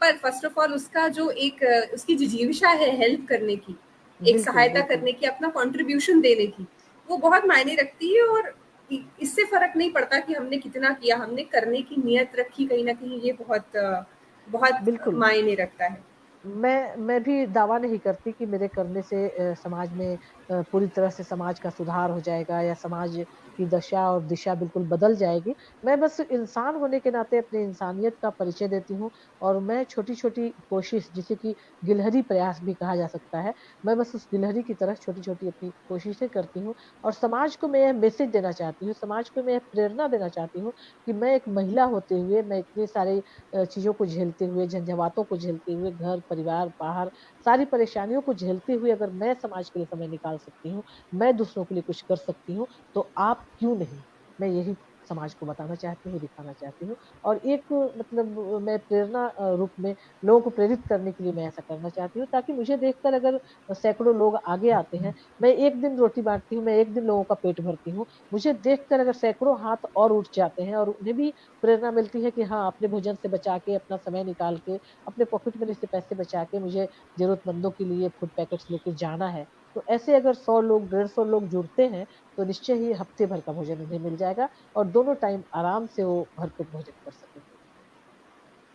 पर फर्स्ट ऑफ ऑल उसका जो एक उसकी जिजीविषा है हेल्प करने की, एक बिल्कुल, सहायता बिल्कुल। करने की, अपना कंट्रीब्यूशन देने की, वो बहुत मायने रखती है। और इससे फ़र्क नहीं पड़ता कि हमने कितना किया, हमने करने की नियत रखी, कहीं न कहीं ये बहुत बिल्कुल। मायने रखता है। मैं भी दावा नहीं करती कि मेरे करने से समाज में पूरी तरह से समाज का सुधार हो जाएगा या समाज की दशा और दिशा बिल्कुल बदल जाएगी। मैं बस इंसान होने के नाते अपनी इंसानियत का परिचय देती हूँ और मैं छोटी-छोटी कोशिश जिसे कि गिलहरी प्रयास भी कहा जा सकता है, मैं बस उस गिलहरी की तरह छोटी-छोटी अपनी कोशिशें करती हूँ और समाज को मैं यह मैसेज देना चाहती हूँ, समाज को मैं यह प्रेरणा देना चाहती हूँ कि मैं एक महिला होते हुए मैं इतने सारे चीज़ों को झेलते हुए, झंझावातों को झेलते हुए, घर, परिवार, बाहर सारी परेशानियों को झेलते हुए अगर मैं समाज के लिए समय निकाल सकती हूँ, मैं दूसरों के लिए कुछ कर सकती हूँ, तो आप क्यों नहीं? मैं यही समाज को बताना चाहती हूँ, दिखाना चाहती हूँ और एक मतलब मैं प्रेरणा रूप में लोगों को प्रेरित करने के लिए मैं ऐसा करना चाहती हूँ ताकि मुझे देखकर अगर सैकड़ों लोग आगे आते हैं, मैं एक दिन रोटी बाँटती हूँ, मैं एक दिन लोगों का पेट भरती हूँ, मुझे देखकर अगर सैकड़ों हाथ और उठ जाते हैं और उन्हें भी प्रेरणा मिलती है कि हाँ, अपने भोजन से बचा के, अपना समय निकाल के, अपने पॉकेट मनी से पैसे बचा के मुझे ज़रूरतमंदों के लिए फूड पैकेट्स लेके जाना है। तो ऐसे अगर 100 लोग, 150 लोग जुड़ते हैं, तो निश्चय ही हफ्ते भर का भोजन उन्हें मिल जाएगा और दोनों टाइम आराम से वो भरपेट भोजन कर सकेंगे।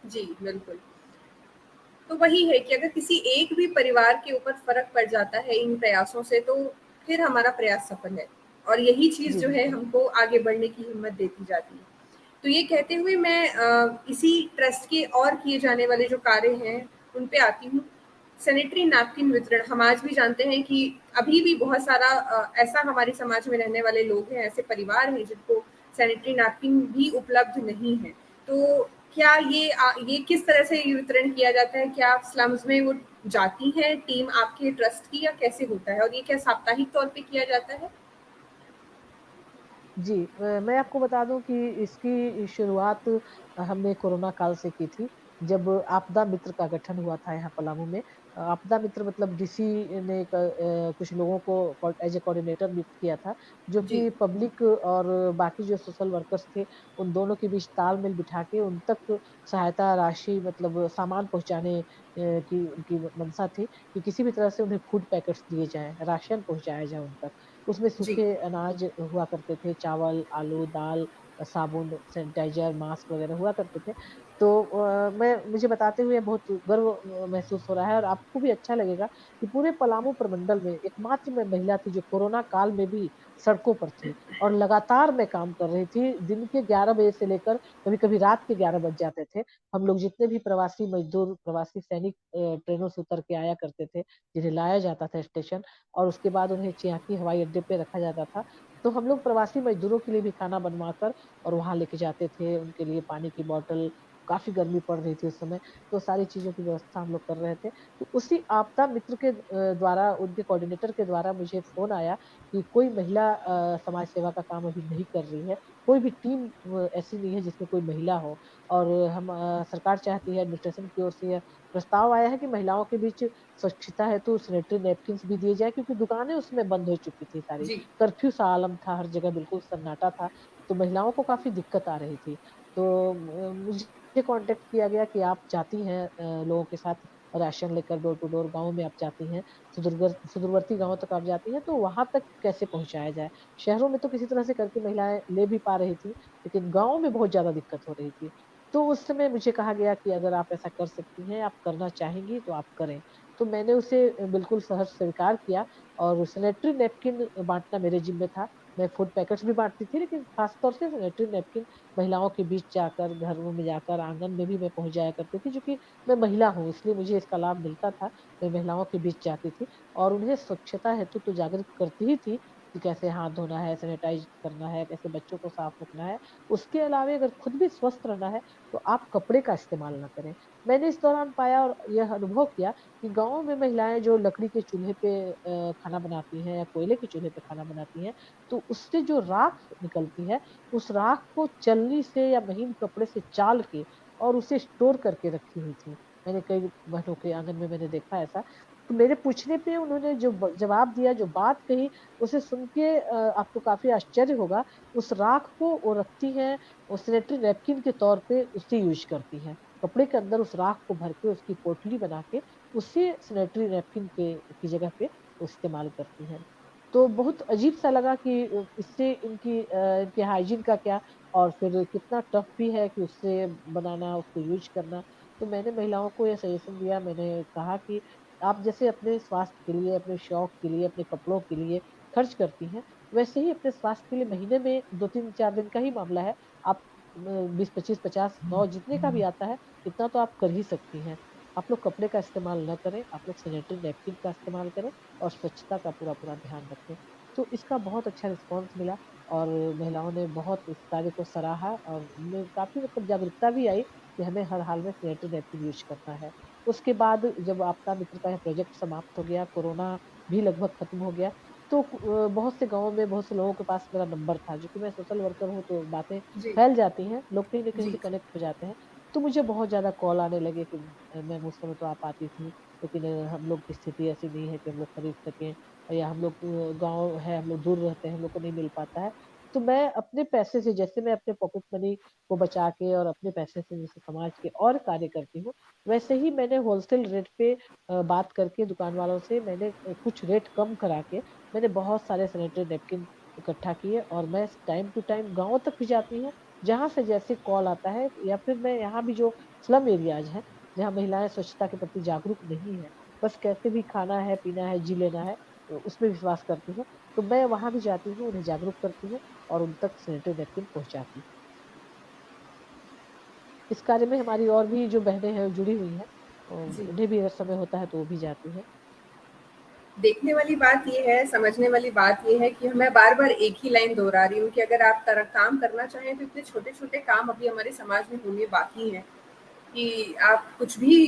जी, बिल्कुल। तो वही है कि अगर किसी एक भी परिवार के ऊपर फ़र्क पड़ जाता है इन प्रयासों से, तो फिर हमारा प्रयास सफल है। और यही चीज़ जी, जो है बिल्कुल। हमको आगे बढ़ने की हिम्मत देती जाती है। तो ये कहते हुए मैं इसी ट्रस्ट के और किए जाने वाले जो कार्य हैं, उन पे आती हूँ। सैनिटरी नैपकिन वितरण हम आज भी जानते हैं कि अभी भी बहुत सारा ऐसा हमारे समाज में रहने वाले लोग हैं, ऐसे परिवार हैं जिनको सैनिटरी नैपकिन भी उपलब्ध नहीं है। तो क्या ये किस तरह से ये वितरण किया जाता है? क्या स्लम्स में वो जाती है टीम आपके ट्रस्ट की, या कैसे होता है? और ये क्या साप्ताहिक तौर पे किया जाता है? जी, मैं आपको बता दूँ कि इसकी शुरुआत हमने कोरोना काल से की थी। जब आपदा मित्र का गठन हुआ था यहाँ पलामू में। आपदा मित्र मतलब डीसी ने कुछ लोगों को एज ए कोऑर्डिनेटर नियुक्त किया था, जो जी, कि पब्लिक और बाकी जो सोशल वर्कर्स थे, उन दोनों के बीच तालमेल बिठा के उन तक सहायता राशि मतलब सामान पहुँचाने की उनकी मंशा थी कि किसी भी तरह से उन्हें फूड पैकेट्स दिए जाएँ, राशन पहुँचाया जाए उन तक। उसमें जी, सूखे अनाज हुआ करते थे, चावल, आलू, दाल, साबुन, सैनिटाइज़र, मास्क वगैरह हुआ करते थे। तो मुझे बताते हुए बहुत गर्व महसूस हो रहा है और आपको भी अच्छा लगेगा कि पूरे पलामू प्रमंडल में एकमात्र मैं महिला थी जो कोरोना काल में भी सड़कों पर थी और लगातार मैं काम कर रही थी। दिन के 11 बजे से लेकर कभी-कभी रात के 11 बज जाते थे। हम लोग जितने भी प्रवासी मज़दूर, प्रवासी सैनिक ट्रेनों से उतर के आया करते थे, जिन्हें लाया जाता था स्टेशन और उसके बाद उन्हें चिंयाकी हवाई अड्डे पे रखा जाता था। तो हम लोग प्रवासी मज़दूरों के लिए भी खाना बनवाकर और वहाँ लेके जाते थे, उनके लिए पानी की बॉटल, काफ़ी गर्मी पड़ रही थी उस समय, तो सारी चीज़ों की व्यवस्था हम लोग कर रहे थे। तो उसी आपदा मित्र के द्वारा उनके कोऑर्डिनेटर के द्वारा मुझे फ़ोन आया कि कोई महिला समाज सेवा का काम अभी नहीं कर रही है। कोई भी टीम ऐसी नहीं है जिसमें कोई महिला हो और हम सरकार चाहती है एडमिनिस्ट्रेशन की ओर से यह प्रस्ताव आया है कि महिलाओं के बीच स्वच्छता हेतु सैनिटरी नैपकिन्स भी दिए जाएँ क्योंकि दुकानें उसमें बंद हो चुकी थी सारी। जी, कर्फ्यू सा आलम था, हर जगह बिल्कुल सन्नाटा था, तो महिलाओं को काफ़ी दिक्कत आ रही थी। तो मुझे कॉन्टैक्ट किया गया कि आप जाती हैं लोगों के साथ राशन लेकर डोर टू डोर गाँव में आप जाती हैं, सुदूरवर्ती गाँवों तक आप जाती हैं, तो वहाँ तक कैसे पहुँचाया जाए? शहरों में तो किसी तरह से करके महिलाएँ ले भी पा रही थी, लेकिन गाँव में बहुत ज़्यादा दिक्कत हो रही थी। तो उस समय मुझे कहा गया कि अगर आप ऐसा कर सकती हैं, आप करना चाहेंगी तो आप करें। तो मैंने उसे बिल्कुल सहर्ष स्वीकार किया और सैनिटरी नैपकिन बाँटना मेरे ज़िम्मे था। मैं फूड पैकेट्स भी बाँटती थी, लेकिन ख़ास तौर से सैनिटरी नैपकिन महिलाओं के बीच जाकर, घरों में जाकर, आँगन में भी मैं पहुँच जाया करती थी, चूँकि मैं महिला हूँ, इसलिए मुझे इसका लाभ मिलता था। मैं महिलाओं के बीच जाती थी और उन्हें स्वच्छता हेतु तो जागरूक करती ही थी कि कैसे हाथ धोना है, सैनिटाइज़ करना है, कैसे बच्चों को साफ रखना है। उसके अलावे अगर खुद भी स्वस्थ रहना है, तो आप कपड़े का इस्तेमाल ना करें। मैंने इस दौरान पाया और यह अनुभव किया कि गाँव में महिलाएँ जो लकड़ी के चूल्हे पे खाना बनाती हैं या कोयले के चूल्हे पे खाना बनाती हैं, तो उससे जो राख निकलती है, उस राख को चलनी से या महीन कपड़े से चाल के और उसे स्टोर करके रखी हुई थी। मैंने कई बहनों के आँगन में मैंने देखा ऐसा। तो मेरे पूछने पे उन्होंने जो जवाब दिया, जो बात कही, उसे सुन के आपको काफ़ी आश्चर्य होगा। उस राख को वो रखती हैं, वो सैनिटरी नैपकिन के तौर पे उसे यूज़ करती हैं। कपड़े के अंदर उस राख को भर के उसकी पोटली बना के, उसे सैनिटरी नैपकिन के की जगह पे इस्तेमाल करती हैं। तो बहुत अजीब-सा लगा कि इससे इनके हाइजीन का क्या और फिर कितना टफ़ भी है कि उससे बनाना, उसको यूज़ करना। तो मैंने महिलाओं को ये सजेशन दिया, मैंने कहा कि आप जैसे अपने स्वास्थ्य के लिए, अपने शौक के लिए, अपने कपड़ों के लिए खर्च करती हैं, वैसे ही अपने स्वास्थ्य के लिए महीने में 2-3 4 दिन का ही मामला है। आप 20, 25, 50, 100 जितने का भी आता है, इतना तो आप कर ही सकती हैं। आप लोग कपड़े का इस्तेमाल ना करें, आप लोग सैनिटरी नैपकिन का इस्तेमाल करें और स्वच्छता का पूरा-पूरा ध्यान रखें। तो इसका बहुत अच्छा रिस्पॉन्स मिला और महिलाओं ने बहुत इस कार्य को सराहा और उनमें काफ़ी मतलब जागरूकता भी आई कि हमें हर हाल में सैनिटरी नैपकिन यूज़ करना है। उसके बाद जब आपदा मित्र का यह प्रोजेक्ट समाप्त हो गया, कोरोना भी लगभग खत्म हो गया, तो बहुत से गाँवों में बहुत से लोगों के पास मेरा नंबर था, जो कि मैं सोशल वर्कर हूँ, तो बातें जी, फैल जाती हैं, लोग कहीं न कहीं जी, से जी, कनेक्ट हो जाते हैं। तो मुझे बहुत ज़्यादा कॉल आने लगे कि मैम उस समय तो आप आती थी, लेकिन हम लोग की स्थिति ऐसी नहीं है कि हम लोग खरीद सकें या हम लोग गाँव है, हम लोग दूर रहते हैं, हम लोग को नहीं मिल पाता है। तो मैं अपने पैसे से जैसे मैं अपने पॉकेट मनी को बचा के और अपने पैसे से जैसे समाज के और कार्य करती हूँ, वैसे ही मैंने होलसेल रेट पे बात करके दुकान वालों से मैंने कुछ रेट कम करा के मैंने बहुत सारे सैनिटरी नैपकिन इकट्ठा किए और मैं टाइम टू टाइम गाँव तक भी जाती हूँ, जहाँ से जैसे कॉल आता है या फिर मैं यहाँ भी जो स्लम एरियाज़ हैं, जहाँ महिलाएँ स्वच्छता के प्रति जागरूक नहीं हैं, बस कैसे भी खाना है, पीना है, जी लेना है, उसमें विश्वास करती हैं। तो मैं वहाँ भी जाती हूँ, उन्हें जागरूक करती हूँ और उन तक सैनिटरी नैपकिन पहुँचाती हूँ। इस कार्य में हमारी और भी जो बहनें हैं, जुड़ी हुई हैं, जी। उन्हें भी अगर समय होता है तो वो भी जाती हैं। देखने वाली बात ये है, समझने वाली बात ये है कि मैं बार-बार एक ही लाइन दोहरा रही हूँ कि अगर आप तर काम करना चाहें तो इतने छोटे-छोटे काम अभी हमारे समाज में होने बाकी हैं कि आप कुछ भी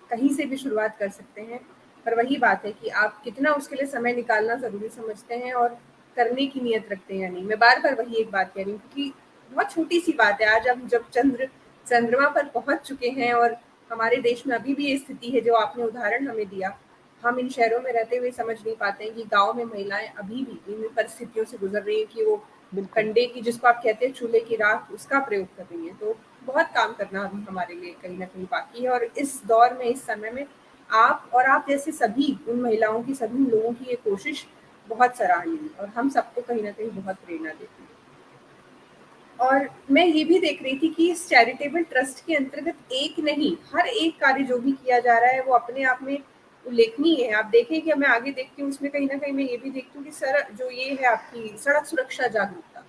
कहीं से भी शुरुआत कर सकते हैं। पर वही बात है कि आप कितना उसके लिए समय निकालना ज़रूरी समझते हैं और करने की नीयत रखते हैं या नहीं। मैं बार-बार वही एक बात कह रही हूँ क्योंकि बहुत छोटी-सी बात है। आज हम जब चंद्रमा पर पहुँच चुके हैं और हमारे देश में अभी भी ये स्थिति है जो आपने उदाहरण हमें दिया। हम इन शहरों में रहते हुए समझ नहीं पाते हैं कि गाँव में महिलाएँ अभी भी इन परिस्थितियों से गुज़र रही हैं कि वो बिल्कुल। कंडे की, जिसको आप कहते हैं चूल्हे की राख, उसका प्रयोग कर रही हैं। तो बहुत काम करना अभी हमारे लिए कहीं न कहीं बाकी है, और इस दौर में, इस समय में आप और आप जैसे सभी उन महिलाओं की, सभी लोगों की ये कोशिश बहुत सराहनीय है और हम सबको कहीं न कहीं बहुत प्रेरणा देती है। और मैं ये भी देख रही थी कि इस चैरिटेबल ट्रस्ट के अंतर्गत एक नहीं, हर एक कार्य जो भी किया जा रहा है वो अपने आप में उल्लेखनीय है। आप देखें कि मैं आगे देखती हूँ, उसमें कहीं न कहीं मैं ये भी देखती हूँ कि जो ये है आपकी सड़क सुरक्षा जागरूकता,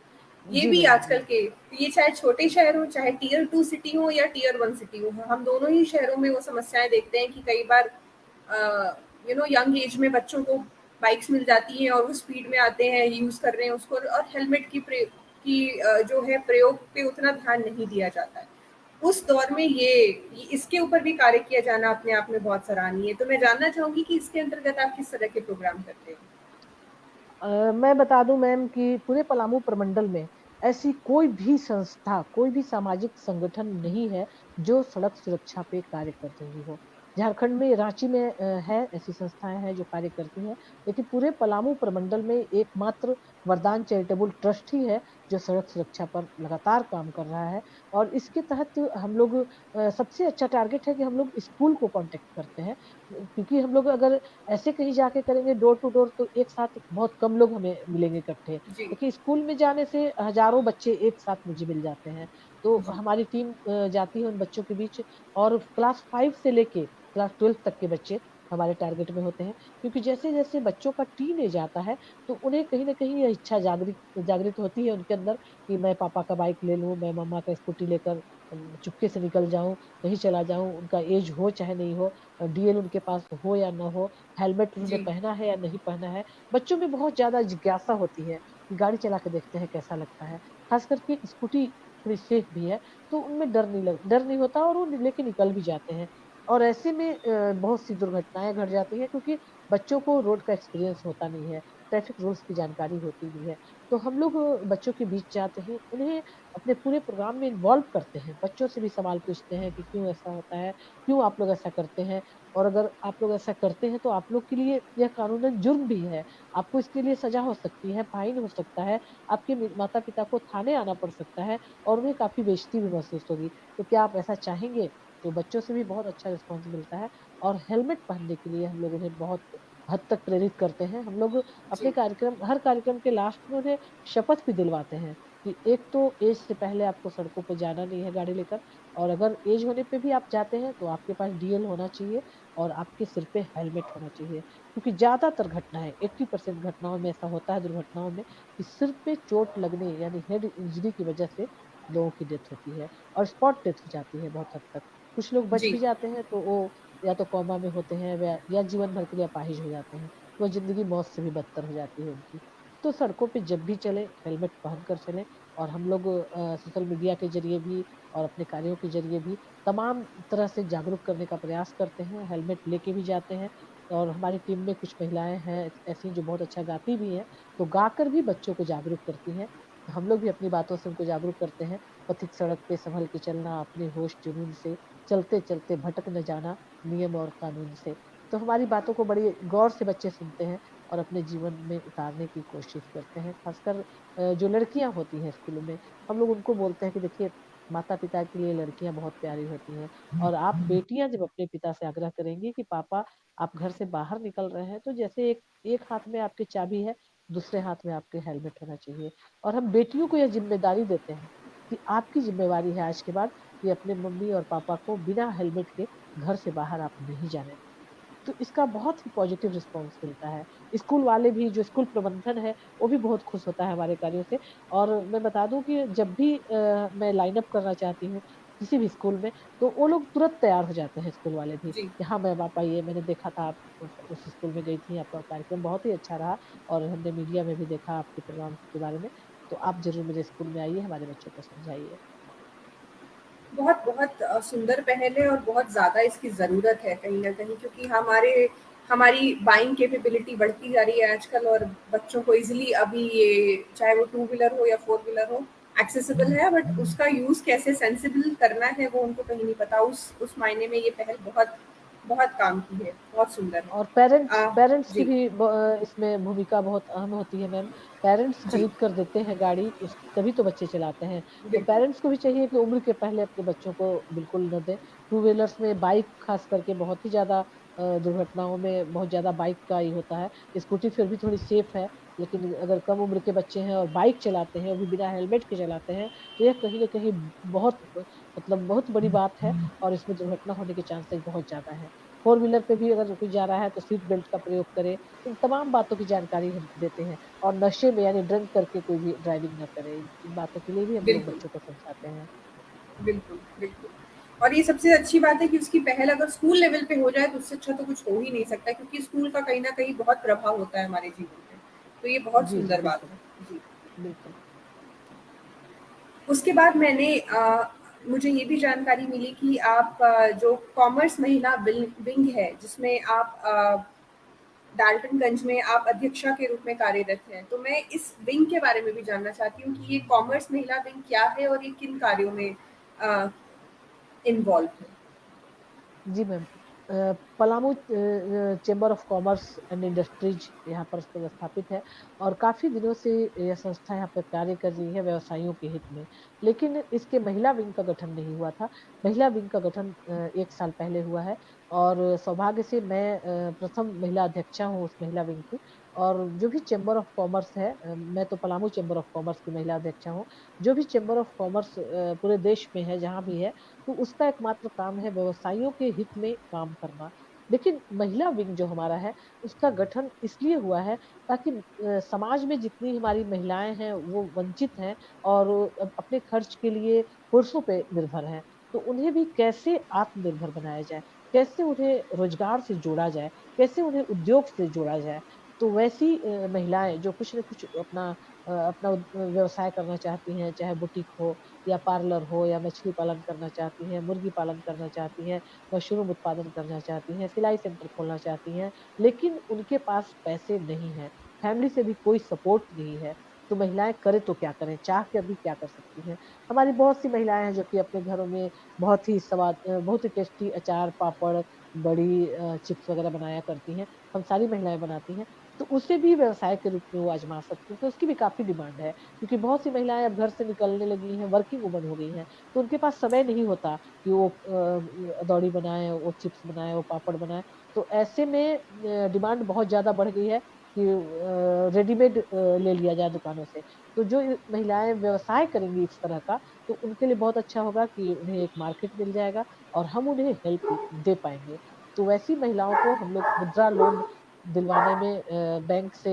ये जी, भी जी, जी। आजकल के, ये चाहे छोटे शहर हो, चाहे टियर 2 सिटी हो या टियर 1 सिटी हो, हम दोनों ही शहरों में वो समस्याएँ देखते हैं कि कई बार यंग एज में बच्चों को बाइक्स मिल जाती हैं और वो स्पीड में आते हैं, यूज़ कर रहे हैं उसको, और हेलमेट जो है प्रयोग पे उतना ध्यान नहीं दिया जाता है। उस दौर में ये इसके ऊपर भी कार्य किया जाना अपने आप में बहुत सराहनीय है। तो मैं जानना चाहूँगी कि इसके अंतर्गत आप किस तरह के प्रोग्राम करते हैं? मैं बता दूं मैम कि पूरे पलामू प्रमंडल में ऐसी कोई भी संस्था, कोई भी सामाजिक संगठन नहीं है जो सड़क सुरक्षा पे कार्य कर रही हो। झारखंड में, रांची में है, ऐसी संस्थाएं हैं जो कार्य करती हैं, लेकिन पूरे पलामू प्रमंडल में एकमात्र वरदान चैरिटेबल ट्रस्ट ही है जो सड़क सुरक्षा पर लगातार काम कर रहा है। और इसके तहत हम लोग सबसे अच्छा टारगेट है कि हम लोग स्कूल को कांटेक्ट करते हैं, क्योंकि हम लोग अगर ऐसे कहीं जाके करेंगे डोर टू डोर तो एक साथ बहुत कम लोग हमें मिलेंगे इकट्ठे, जी, लेकिन स्कूल में जाने से हजारों बच्चे एक साथ मुझे मिल जाते हैं। तो जी, हमारी टीम जाती है उन बच्चों के बीच, और क्लास 5 से लेके क्लास 12 तक के बच्चे हमारे टारगेट में होते हैं, क्योंकि जैसे जैसे बच्चों का टीन एज आता है तो उन्हें कहीं ना कहीं यह इच्छा जागृत जागृत होती है उनके अंदर कि मैं पापा का बाइक ले लूं, मैं मम्मा का स्कूटी लेकर चुपके से निकल जाऊं, कहीं चला जाऊं, उनका एज हो चाहे नहीं हो, डीएल उनके पास हो या ना हो, हेलमेट उन्होंने जी, पहना है या नहीं पहना है। बच्चों में बहुत ज्यादा जिज्ञासा होती है कि गाड़ी चला के देखते हैं कैसा लगता है। खास करके स्कूटी थोड़ी सेफ भी है, तो उनमें डर नहीं होता और वो लेके निकल भी जाते हैं। और ऐसे में बहुत सी दुर्घटनाएं घट जाती हैं, क्योंकि बच्चों को रोड का एक्सपीरियंस होता नहीं है, ट्रैफिक रूल्स की जानकारी होती नहीं है। तो हम लोग बच्चों के बीच जाते हैं, उन्हें अपने पूरे प्रोग्राम में इन्वॉल्व करते हैं, बच्चों से भी सवाल पूछते हैं कि क्यों ऐसा होता है, क्यों आप लोग ऐसा करते हैं, और अगर आप लोग ऐसा करते हैं तो आप लोग के लिए यह कानूनन जुर्म भी है, आपको इसके लिए सजा हो सकती है, फाइन हो सकता है, आपके माता पिता को थाने आना पड़ सकता है, और उन्हें काफी बेइज्जती भी महसूस होगी। तो क्या आप ऐसा चाहेंगे? तो बच्चों से भी बहुत अच्छा रिस्पॉन्स मिलता है। और हेलमेट पहनने के लिए हम लोग उन्हें बहुत हद तक प्रेरित करते हैं। हम लोग अपने जी, कार्यक्रम, हर कार्यक्रम के लास्ट में उन्हें शपथ भी दिलवाते हैं कि एक तो एज से पहले आपको सड़कों पर जाना नहीं है गाड़ी लेकर, और अगर एज होने पे भी आप जाते हैं तो आपके पास डीएल होना चाहिए, और आपके सिर पे हेलमेट होना चाहिए, क्योंकि ज्यादातर घटनाएं, 80% घटनाओं में ऐसा होता है, दुर्घटनाओं में, कि सिर पे चोट लगने यानी हेड इंजरी की वजह से लोगों की डेथ होती है, और स्पॉट डेथ हो जाती है बहुत हद तक। कुछ लोग बच भी जी। जाते हैं तो वो या तो कोमा में होते हैं, या जीवन भर के लिए अपाहिज हो जाते हैं, वो जिंदगी मौत से भी बदतर हो जाती है उनकी। तो सड़कों पे जब भी चले हेलमेट पहन कर चले। और हम लोग सोशल मीडिया के जरिए भी और अपने कार्यों के जरिए भी तमाम तरह से जागरूक करने का प्रयास करते हैं, हेलमेट लेके भी जाते हैं। और हमारी टीम में कुछ महिलाएं हैं ऐसी जो बहुत अच्छा गाती भी हैं, तो गाकर भी बच्चों को जागरूक करती हैं। तो हम लोग भी अपनी बातों से उनको जागरूक करते हैं। पथिक सड़क पे संभल के चलना, अपने होश जुनून से, चलते चलते भटक न जाना, नियम और कानून से। तो हमारी बातों को बड़ी गौर से बच्चे सुनते हैं और अपने जीवन में उतारने की कोशिश करते हैं। खासकर जो लड़कियां होती हैं स्कूलों में, हम लोग उनको बोलते हैं कि देखिए, माता पिता के लिए लड़कियां बहुत प्यारी होती हैं, और आप बेटियां जब अपने पिता से आग्रह करेंगी कि पापा आप घर से बाहर निकल रहे हैं, तो जैसे एक एक हाथ में आपके चाबी है, दूसरे हाथ में आपके हेलमेट होना चाहिए। और हम बेटियों को यह जिम्मेदारी देते हैं कि आपकी जिम्मेवारी है आज के बाद कि अपने मम्मी और पापा को बिना हेलमेट के घर से बाहर आप नहीं जाने देंगे। तो इसका बहुत ही पॉजिटिव रिस्पॉन्स मिलता है। स्कूल वाले भी, जो स्कूल प्रबंधन है, वो भी बहुत खुश होता है हमारे कार्यों से। और मैं बता दूं कि जब भी मैं लाइन अप करना चाहती हूँ किसी भी स्कूल में, तो वो लोग तुरंत तैयार हो जाते हैं, स्कूल वाले भी, जी, कि हाँ मैम आप आइए, मैंने देखा था आप उस स्कूल में गई थी, आपका कार्यक्रम बहुत ही अच्छा रहा, और हमने मीडिया में भी देखा आपके प्रोग्राम के बारे में, तो आप जरूर मेरे स्कूल में आइए, हमारे बच्चों को समझाइए। बहुत बहुत सुंदर पहल है और बहुत ज़्यादा इसकी ज़रूरत है कहीं न कहीं, क्योंकि हमारी बाइंग कैपेबिलिटी बढ़ती जा रही है आजकल, और बच्चों को ईज़िली अभी ये चाहे वो टू व्हीलर हो या फोर व्हीलर हो, एक्सेसिबल है, बट उसका यूज़ कैसे सेंसिबल करना है वो उनको कहीं नहीं पता। उस मायने में ये पहल बहुत बहुत काम की है, बहुत सुंदर है। और पेरेंट्स आ, पेरेंट्स की जी भी इसमें भूमिका बहुत अहम होती है मैम। पेरेंट्स जी खरीद कर देते हैं गाड़ी, उस तभी तो बच्चे चलाते हैं। तो बिल्कुल पेरेंट्स को भी चाहिए कि उम्र के पहले अपने बच्चों को बिल्कुल न दें। टू व्हीलर्स में बाइक खास करके बहुत ही ज्यादा दुर्घटनाओं में बहुत ज्यादा बाइक का ही होता है। स्कूटी फिर भी थोड़ी सेफ है, लेकिन अगर कम उम्र के बच्चे हैं और बाइक चलाते हैं, वो भी बिना हेलमेट के चलाते हैं, तो यह कहीं ना कहीं बहुत मतलब बहुत बड़ी बात है, और इसमें दुर्घटना होने के चांसेस बहुत ज्यादा है। फोर व्हीलर पे भी अगर कोई जा रहा है तो सीट बेल्ट का प्रयोग करे। इन तमाम बातों की जानकारी हम देते हैं, और नशे में यानी ड्रिंक करके कोई भी ड्राइविंग ना करे, इन बातों के लिए भी हम लोग बिल्कुल बच्चों को समझाते हैं। बिल्कुल बिल्कुल। और ये सबसे अच्छी बात है कि उसकी पहल अगर स्कूल लेवल पे हो जाए तो उससे अच्छा तो कुछ हो ही नहीं सकता, क्योंकि स्कूल का कहीं ना कहीं बहुत प्रभाव होता है हमारे जीवन पे। तो ये बहुत जी जी सुंदर बात बिल्कुल। है जी। बिल्कुल। उसके बाद मुझे ये भी जानकारी मिली कि आप जो कॉमर्स महिला विंग है, जिसमें आप डाल्टनगंज में आप अध्यक्षा के रूप में कार्यरत हैं, तो मैं इस विंग के बारे में भी जानना चाहती हूँ कि ये कॉमर्स महिला विंग क्या है और ये किन कार्यों में इन्वॉल्व है। जी ma'am. Palamu chamber of commerce and industries यहाँ पर स्थापित है, और काफी दिनों से यह संस्था यहाँ पर कार्य कर रही है व्यवसायियों के हित में। लेकिन इसके महिला विंग का गठन नहीं हुआ था। महिला विंग का गठन 1 साल पहले हुआ है, और सौभाग्य से मैं प्रथम महिला अध्यक्षा हूँ उस महिला विंग की। और जो भी चेंबर ऑफ कॉमर्स है, मैं तो पलामू चेंबर ऑफ कॉमर्स की महिला अध्यक्षा हूँ। जो भी चेंबर ऑफ कॉमर्स पूरे देश में है, जहाँ भी है, तो उसका एकमात्र काम है व्यवसायियों के हित में काम करना। लेकिन महिला विंग जो हमारा है, उसका गठन इसलिए हुआ है ताकि समाज में जितनी हमारी महिलाएं हैं वो वंचित हैं, और अपने खर्च के लिए पुरुषों पे निर्भर हैं, तो उन्हें भी कैसे आत्मनिर्भर बनाया जाए, कैसे उन्हें रोजगार से जोड़ा जाए, कैसे उन्हें उद्योग से जोड़ा जाए। तो वैसी महिलाएं जो कुछ न कुछ अपना व्यवसाय करना चाहती हैं, चाहे बुटीक हो, या पार्लर हो, या मछली पालन करना चाहती हैं, मुर्गी पालन करना चाहती हैं, मशरूम उत्पादन करना चाहती हैं, सिलाई सेंटर खोलना चाहती हैं, लेकिन उनके पास पैसे नहीं हैं, फैमिली से भी कोई सपोर्ट नहीं है, तो महिलाएं करें तो क्या करें, चाह के अभी क्या कर सकती हैं। हमारी बहुत सी महिलाएं हैं जो कि अपने घरों में बहुत ही टेस्टी अचार, पापड़, बड़ी, चिप्स वगैरह बनाया करती हैं। हम सारी महिलाएं बनाती हैं, तो उसे भी व्यवसाय के रूप में वो आजमा सकती हैं, तो उसकी भी काफी डिमांड है। क्योंकि बहुत सी महिलाएं अब घर से निकलने लगी हैं, वर्किंग वुमन हो गई हैं, तो उनके पास समय नहीं होता कि वो अदौड़ी बनाए, वो चिप्स बनाए, वो पापड़ बनाए। तो ऐसे में डिमांड बहुत ज्यादा बढ़ गई है कि रेडीमेड ले लिया जाए दुकानों से। तो जो महिलाएं व्यवसाय करेंगी इस तरह का, तो उनके लिए बहुत अच्छा होगा कि उन्हें एक मार्केट मिल जाएगा, और हम उन्हें हेल्प दे पाएंगे। तो वैसी महिलाओं को हम लोग मुद्रा लोन दिलवाने में बैंक से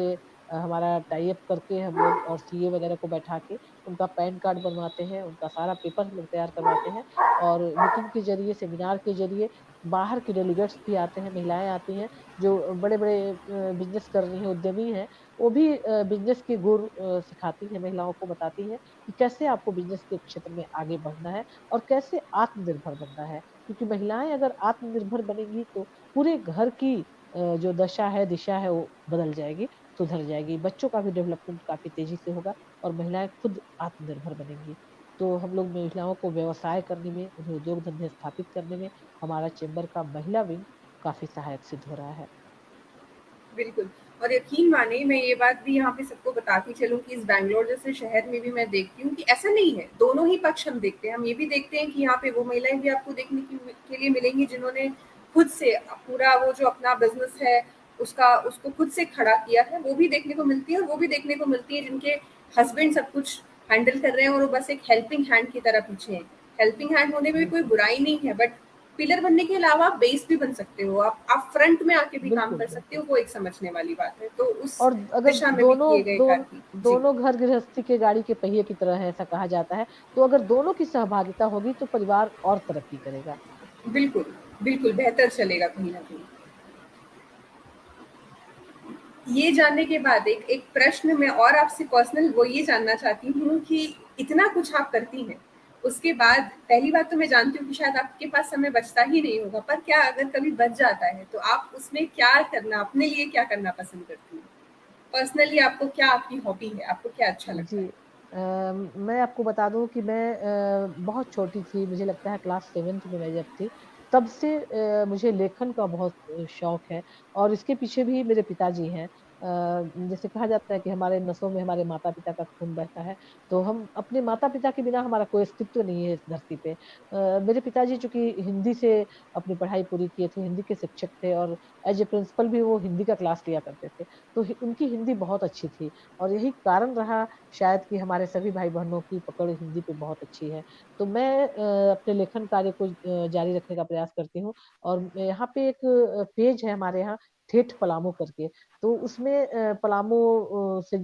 हमारा टाई अप करके हम लोग, और सीए वगैरह को बैठा के उनका पैन कार्ड बनवाते हैं, उनका सारा पेपर हम लोग तैयार करवाते हैं। और मीटिंग के जरिए, सेमिनार के जरिए, बाहर के डेलीगेट्स भी आते हैं, महिलाएं आती हैं जो बड़े बड़े बिजनेस कर रही हैं, उद्यमी हैं, वो भी बिजनेस के गुर सिखाती हैं, महिलाओं को बताती हैं कि कैसे आपको बिजनेस के क्षेत्र में आगे बढ़ना है, और कैसे आत्मनिर्भर बनना है। क्योंकि महिलाएं अगर आत्मनिर्भर बनेंगी तो पूरे घर की जो दशा है, दिशा है, वो बदल जाएगी, सुधर जाएगी। बच्चों का भी डेवलपमेंट काफी तेजी से होगा, और महिलाएं खुद आत्मनिर्भर बनेंगी। तो हम लोग महिलाओं को व्यवसाय करने में, उन्हें उद्योग धंधे स्थापित करने में हमारा चेंबर का महिला विंग काफी सहायक सिद्ध हो रहा है। बिल्कुल। और यकीन मानिए, मैं ये बात भी यहाँ पे सबको बताती चलूँ कि इस बैंगलोर जैसे शहर में भी मैं देखती हूँ कि ऐसा नहीं है, दोनों ही पक्ष हम देखते हैं। हम ये भी देखते हैं कि यहाँ पे वो महिलाएं भी आपको देखने के लिए मिलेंगी जिन्होंने खुद से पूरा वो जो अपना बिजनेस है उसका उसको खुद से खड़ा किया है, वो भी देखने को मिलती है। और वो भी देखने को मिलती है जिनके हस्बैंड सब कुछ हैंडल कर रहे हैं और वो बस एक हेल्पिंग हैंड की तरह पीछे हैं। हेल्पिंग हैंड होने में भी कोई बिल्कुल बुराई नहीं है, बट पिलर बनने के अलावा आप बेस भी बन सकते हो, आप फ्रंट में आके भी काम बिल्कुल कर सकते बिल्कुल। हो, वो एक समझने वाली बात है। तो उस और अगर दिशा में भी दोनों किए गए दोनों कार्य जी दोनों घर गृहस्थी के गाड़ी के पहिए की तरह है, ऐसा कहा जाता है। तो अगर दोनों की सहभागिता होगी तो परिवार और तरक्की करेगा। बिल्कुल बिल्कुल बेहतर चलेगा कहीं ना कहीं। ये जानने के बाद एक एक प्रश्न मैं और आपसे पर्सनल वो ये जानना चाहती हूँ कि इतना कुछ आप करती हैं, उसके बाद पहली बात तो मैं जानती हूँ कि शायद आपके पास समय बचता ही नहीं होगा, पर क्या अगर कभी बच जाता है तो आप उसमें क्या करना, अपने लिए क्या करना पसंद करती हैं? पर्सनली आपको क्या, आपकी हॉबी है, आपको क्या अच्छा लगता जी। है? मैं आपको बता दूँ कि मैं बहुत छोटी थी, मुझे लगता है क्लास 7th में मैं जब थी, तब से मुझे लेखन का बहुत शौक है और इसके पीछे भी मेरे पिताजी हैं। जैसे कहा जाता है कि हमारे नसों में हमारे माता-पिता का खून बहता है, तो हम अपने माता-पिता के बिना हमारा कोई अस्तित्व नहीं है इस धरती पे। मेरे पिताजी चूँकि हिंदी से अपनी पढ़ाई पूरी किए थे, हिंदी के शिक्षक थे और एज़ ए प्रिंसिपल भी वो हिंदी का क्लास लिया करते थे, तो हि उनकी हिंदी बहुत अच्छी थी और यही कारण रहा शायद कि हमारे सभी भाई-बहनों की पकड़ हिंदी पे बहुत अच्छी है। तो मैं अपने लेखन कार्य को जारी रखने का प्रयास करती हूँ और यहाँ पे एक पेज है हमारे यहाँ ठेठ पलामू करके, तो उसमें पलामू से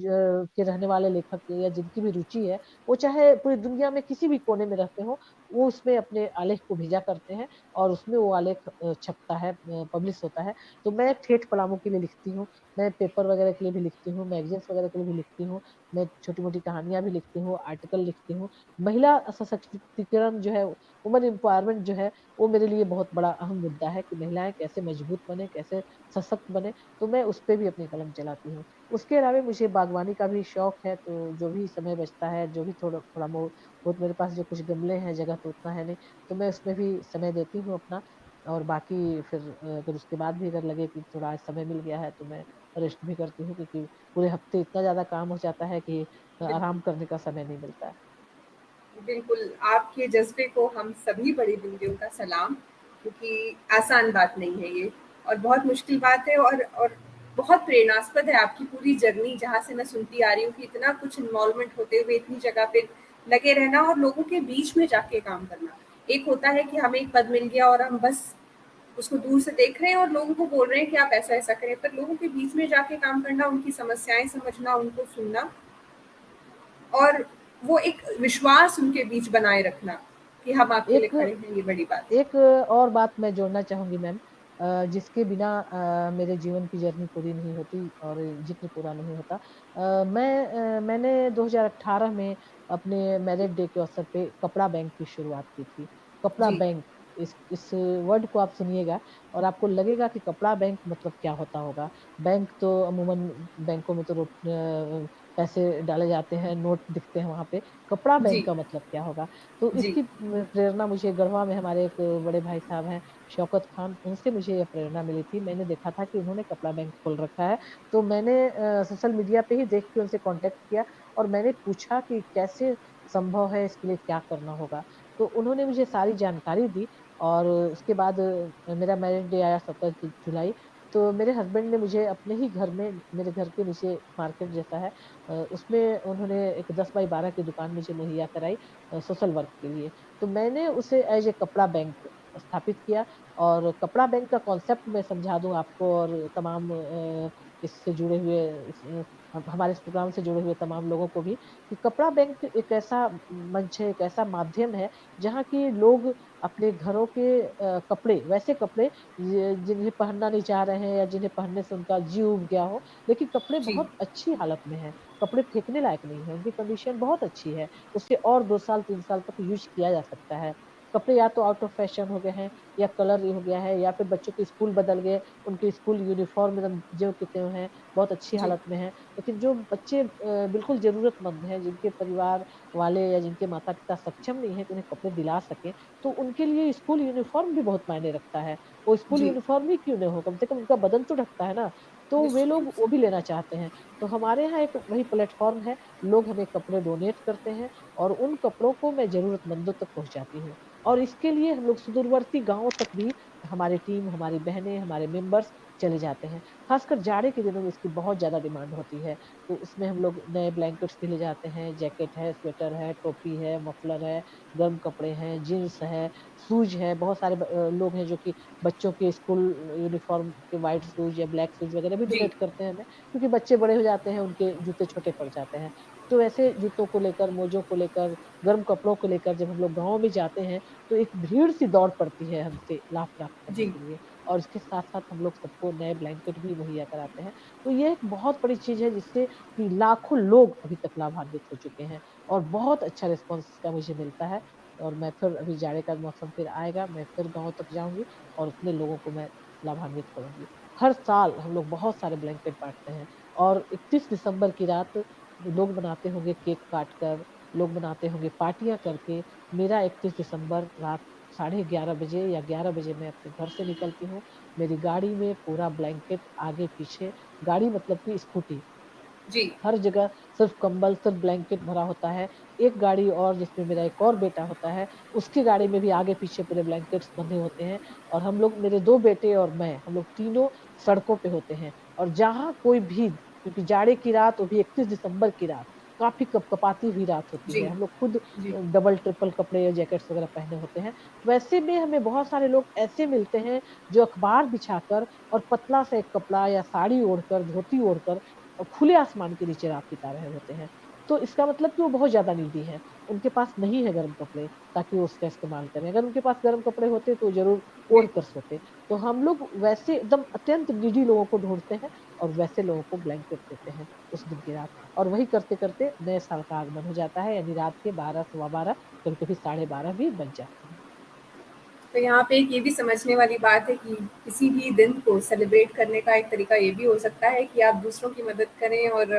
के रहने वाले लेखक या जिनकी भी रुचि है, वो चाहे पूरी दुनिया में किसी भी कोने में रहते हों, वो उसमें अपने आलेख को भेजा करते हैं और उसमें वो आलेख छपता है पब्लिश होता है। तो मैं ठेठ पलामू के लिए लिखती हूँ, मैं पेपर वगैरह के लिए भी लिखती हूँ, मैगज़ीन्स वगैरह के लिए भी लिखती हूँ। मैं छोटी-मोटी कहानियाँ भी लिखती हूँ, आर्टिकल लिखती हूँ। महिला सशक्तिकरण जो है, वुमन एम्पावरमेंट जो है, वो मेरे लिए बहुत बड़ा अहम मुद्दा है कि महिलाएँ कैसे मजबूत बनें, कैसे सशक्त बनें, तो मैं उस पे भी अपनी कलम चलाती हूँ। उसके अलावा मुझे बागवानी का भी शौक है, तो जो भी समय बचता है, जो भी थोड़ा बहुत मेरे पास जो कुछ गमले हैं, जगह तो उतना है नहीं, तो मैं उसमें भी समय देती हूँ अपना और बाकी फिर अगर उसके बाद भी अगर लगे कि थोड़ा आज समय मिल गया है, तो मैं रेस्ट भी करती हूँ क्योंकि पूरे हफ्ते इतना ज़्यादा काम हो जाता है कि बिल्कुल। आराम करने का समय नहीं मिलता है। बिल्कुल, आपके जज़्बे को हम सभी बड़ी बिंदियों का सलाम, क्योंकि आसान बात नहीं है ये और बहुत मुश्किल बात है और बहुत प्रेरणास्पद है आपकी पूरी जर्नी, जहाँ से मैं सुनती आ रही हूँ कि इतना कुछ इन्वॉल्वमेंट होते हुए इतनी जगह पे लगे रहना और लोगों के बीच में जाके काम करना। एक होता है कि हमें एक पद मिल गया और हम बस उसको दूर से देख रहे हैं और लोगों को बोल रहे हैं कि आप ऐसा-ऐसा करें, पर लोगों के बीच में जाके काम करना, उनकी समस्याएँ समझना, उनको सुनना और वो एक विश्वास उनके बीच बनाए रखना कि हम आपके लिए एक खड़े हैं, ये बड़ी बात है। एक और बात मैं जोड़ना चाहूँगी मैम जिसके बिना मेरे जीवन की जर्नी पूरी नहीं होती और ज़िक्र पूरा नहीं होता। मैंने 2018 में अपने मैरिज डे के अवसर पे कपड़ा बैंक की शुरुआत की थी। कपड़ा जी, बैंक इस वर्ड को आप सुनिएगा और आपको लगेगा कि कपड़ा बैंक मतलब क्या होता होगा? बैंक तो अमूमन बैंकों में तो पैसे डाले जाते हैं, नोट दिखते हैं वहाँ पे। कपड़ा बैंक जी, का मतलब क्या होगा? तो जी, इसकी प्रेरणा मुझे गढ़वा में हमारे एक बड़े भाई साहब हैं, शौकत खान, उनसे मुझे ये प्रेरणा मिली थी। मैंने देखा था कि उन्होंने कपड़ा बैंक खोल रखा है, तो मैंने सोशल मीडिया पे ही देख के उनसे कॉन्टैक्ट किया और मैंने पूछा कि कैसे संभव है, इसके लिए क्या करना होगा? तो उन्होंने मुझे सारी जानकारी दी और उसके बाद मेरा मैरिज डे आया 17 जुलाई, तो मेरे हस्बैंड ने मुझे अपने ही घर में मेरे घर के नीचे मार्केट जैसा है उसमें उन्होंने एक 10 बाई 12 की दुकान मुझे मुहैया कराई सोशल वर्क के लिए। तो मैंने उसे एज़ ए कपड़ा बैंक स्थापित किया और कपड़ा बैंक का कॉन्सेप्ट मैं समझा दूँ आपको और तमाम इससे जुड़े हुए हमारे इस प्रोग्राम से जुड़े हुए तमाम लोगों को भी कि कपड़ा बैंक एक ऐसा मंच है, एक ऐसा माध्यम है, जहाँ की लोग अपने घरों के कपड़े वैसे कपड़े जिन्हें पहनना नहीं चाह रहे हैं या जिन्हें पहनने से उनका जी ऊब गया हो, लेकिन कपड़े जी, बहुत अच्छी हालत में हैं। कपड़े फेंकने लायक नहीं है, उनकी कंडीशन बहुत अच्छी है। उसे और 2 साल 3 साल तक यूज़ किया जा सकता है। कपड़े या तो आउट ऑफ फैशन हो गए हैं या कलर हो गया है या फिर बच्चों के स्कूल बदल गए, उनके स्कूल यूनिफ़ॉर्म एकदम ज्यों के त्यों हैं, बहुत अच्छी जी, हालत में हैं। लेकिन जो बच्चे बिल्कुल ज़रूरतमंद हैं, जिनके परिवार वाले या जिनके माता-पिता सक्षम नहीं हैं कि उन्हें कपड़े दिला सकें, तो उनके लिए स्कूल यूनिफ़ॉर्म भी बहुत मायने रखता है। वो स्कूल जी, यूनिफ़ॉर्म ही क्यों ना हो, कम से कम उनका बदन तो ढकता है ना, तो वे निश्चित लोग रूप वो से। भी लेना चाहते हैं। तो हमारे यहाँ एक वही प्लेटफ़ॉर्म है, लोग हमें कपड़े डोनेट करते हैं और उन कपड़ों को मैं ज़रूरतमंदों तक पहुँचाती हूँ। और इसके लिए हम लोग सुदूरवर्ती गाँवों तक भी हमारी टीम, हमारी बहनें, हमारे मेंबर्स चले जाते हैं। ख़ासकर जाड़े के दिनों में इसकी बहुत ज़्यादा डिमांड होती है। तो उसमें हम लोग नए ब्लैंकेट्स भी ले जाते हैं, जैकेट है, स्वेटर है, टोपी है, मफलर है, गर्म कपड़े हैं, जीन्स है, शूज़ है, बहुत सारे लोग हैं जो कि बच्चों के स्कूल यूनिफ़ॉर्म के व्हाइट शूज़ या ब्लैक शूज़ वग़ैरह भी जी, डोनेट करते हैं हमें, क्योंकि बच्चे बड़े हो जाते हैं, उनके जूते छोटे पड़ जाते हैं। तो ऐसे जूतों को लेकर, मोज़ों को लेकर, गर्म कपड़ों को लेकर जब हम लोग गाँव में जाते हैं, तो एक भीड़-सी दौड़ पड़ती है हमसे लाभ प्राप्त करने जी, के लिए और इसके साथ-साथ हम लोग सबको नए ब्लैंकेट भी मुहैया कराते हैं। तो ये एक बहुत बड़ी चीज़ है जिससे कि लाखों लोग अभी तक लाभान्वित हो चुके हैं और बहुत अच्छा रिस्पॉन्स इसका मुझे मिलता है और मैं फिर अभी जाड़े का मौसम फिर आएगा, मैं फिर गाँव तक जाऊँगी और उतने लोगों को मैं लाभान्वित करूँगी। हर साल हम लोग बहुत सारे ब्लैंकेट बाँटते हैं और 31 दिसंबर की रात लोग बनाते होंगे केक काट कर, लोग बनाते होंगे पार्टियां करके। मेरा 31 दिसंबर रात 11:30 बजे या 11 बजे मैं अपने घर से निकलती हूँ। मेरी गाड़ी में पूरा ब्लैंकेट आगे पीछे, गाड़ी मतलब कि स्कूटी, जी। हर जगह सिर्फ कंबल, सिर्फ ब्लैंकेट भरा होता है। एक गाड़ी और जिसमें मेरा एक और बेटा होता है, उसकी गाड़ी में भी आगे पीछे पूरे ब्लैंकेट्स बंधे होते हैं। और हम लोग, मेरे 2 बेटे और मैं, हम लोग तीनों सड़कों पे होते हैं। और जहाँ कोई भी, क्योंकि जाड़े की रात, वो भी 31 दिसंबर की रात, काफी कपकपाती हुई रात होती जी। है। हम लोग खुद जी। डबल ट्रिपल कपड़े या जैकेट्स वगैरह पहने होते हैं। वैसे में हमें बहुत सारे लोग ऐसे मिलते हैं जो अखबार बिछाकर और पतला सा एक कपड़ा या साड़ी ओढ़कर, धोती ओढ़कर खुले आसमान के नीचे रात बिता रहे होते हैं। तो इसका मतलब कि वो बहुत ज्यादा नीडी है, उनके पास नहीं है गर्म कपड़े ताकि वो उसका इस्तेमाल करें। अगर उनके पास गर्म कपड़े होते तो जरूर ओढ़ कर सोते। तो हम लोग वैसे एकदम अत्यंत नीडी लोगों को ढूंढते हैं और वैसे लोगों को ब्लैंकेट देते हैं उस दिन की रात। और वही करते करते नए साल का आगमन हो जाता है, यानी रात के 12, सवा 12, कभी कभी 12:30 भी बज जाते हैं। तो यहाँ पे एक ये भी समझने वाली बात है कि किसी भी दिन को सेलिब्रेट करने का एक तरीका ये भी हो सकता है कि आप दूसरों की मदद करें और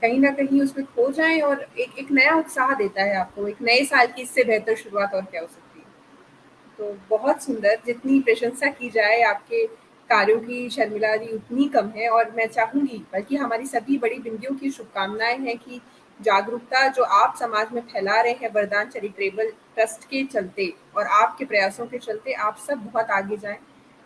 कहीं न कहीं उसमें खो जाएँ, और एक नया उत्साह देता है आपको, एक नए साल की इससे बेहतर शुरुआत और क्या हो सकती है। तो बहुत सुंदर, जितनी प्रशंसा की जाए आपके कार्यों की शर्मिला जी उतनी कम है, और मैं चाहूँगी, बल्कि हमारी सभी बड़ी बिंदियों की शुभकामनाएँ हैं कि जागरूकता जो आप समाज में फैला रहे हैं वरदान चैरिटेबल ट्रस्ट के चलते और आपके प्रयासों के चलते, आप सब बहुत आगे जाएँ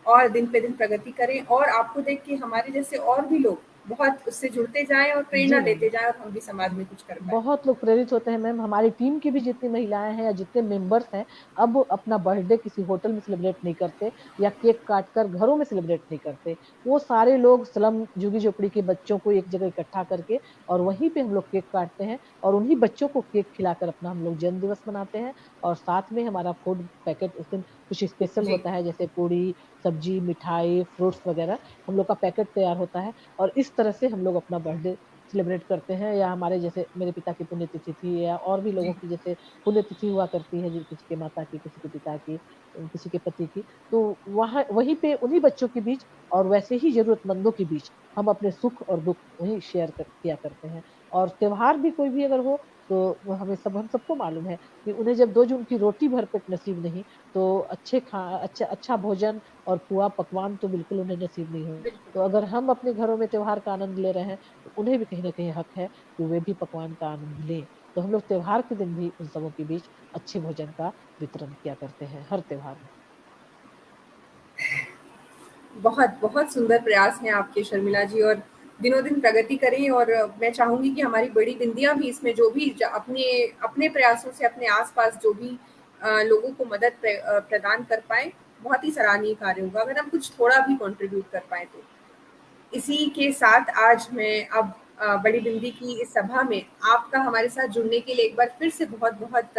और दिन पे दिन प्रगति करें, और आपको देख के हमारे जैसे और भी लोग बहुत उससे जुड़ते जाएँ और प्रेरणा जी मैम। लेते जाएँ, और हम भी समाज में कुछ कर पाएँ। बहुत लोग प्रेरित होते हैं मैम। हमारी टीम की भी जितनी महिलाएं हैं या जितने मेंबर्स हैं, अब अपना बर्थडे किसी होटल में सेलिब्रेट नहीं करते या केक काट कर घरों में सेलिब्रेट नहीं करते। वो सारे लोग स्लम झुग्गी झोपड़ी के बच्चों को एक जगह इकट्ठा करके और वहीं पे हम लोग केक काटते हैं और उन्हीं बच्चों को केक खिलाकर अपना हम लोग जन्म दिवस मनाते हैं। और साथ में हमारा फूड पैकेट उस दिन कुछ स्पेशल जी। होता है, जैसे पूड़ी, सब्जी, मिठाई, फ्रूट्स वगैरह हम लोग का पैकेट तैयार होता है। और इस तरह से हम लोग अपना बर्थडे सेलिब्रेट करते हैं। या हमारे जैसे मेरे पिता की पुण्यतिथि थी या और भी लोगों जी। की जैसे पुण्यतिथि हुआ करती है, किसी के माता की, किसी के पिता की, किसी के पति की, तो वहाँ वहीं पे उन्हीं बच्चों के बीच और वैसे ही जरूरतमंदों के बीच हम अपने सुख और दुख वहीं किया करते हैं। और त्योहार भी कोई भी अगर हो तो वो हम सबको मालूम है कि उन्हें जब 2 जून की रोटी भर पेट नसीब नहीं, तो अच्छा अच्छा भोजन और पुआ पकवान तो बिल्कुल उन्हें नसीब नहीं हो। बिल्कुल। तो अगर हम अपने घरों में त्योहार का आनंद ले रहे हैं तो उन्हें भी कहीं न कहीं हक है कि वे भी पकवान का आनंद लें। तो हम लोग त्योहार के दिन भी उन सबों के बीच अच्छे भोजन का वितरण किया करते हैं, हर त्योहार में। बहुत, बहुत सुंदर प्रयास हैं आपके शर्मिला जी, और दिनों-दिन प्रगति करें, और मैं चाहूँगी कि हमारी बड़ी बिंदियाँ भी इसमें जो भी अपने अपने प्रयासों से अपने आस-पास जो भी लोगों को मदद प्रदान कर पाएँ, बहुत ही सराहनीय कार्य होगा अगर हम कुछ थोड़ा भी कंट्रीब्यूट कर पाएँ तो। इसी के साथ आज मैं अब बड़ी बिंदी की इस सभा में आपका हमारे साथ जुड़ने के लिए एक बार फिर से बहुत-बहुत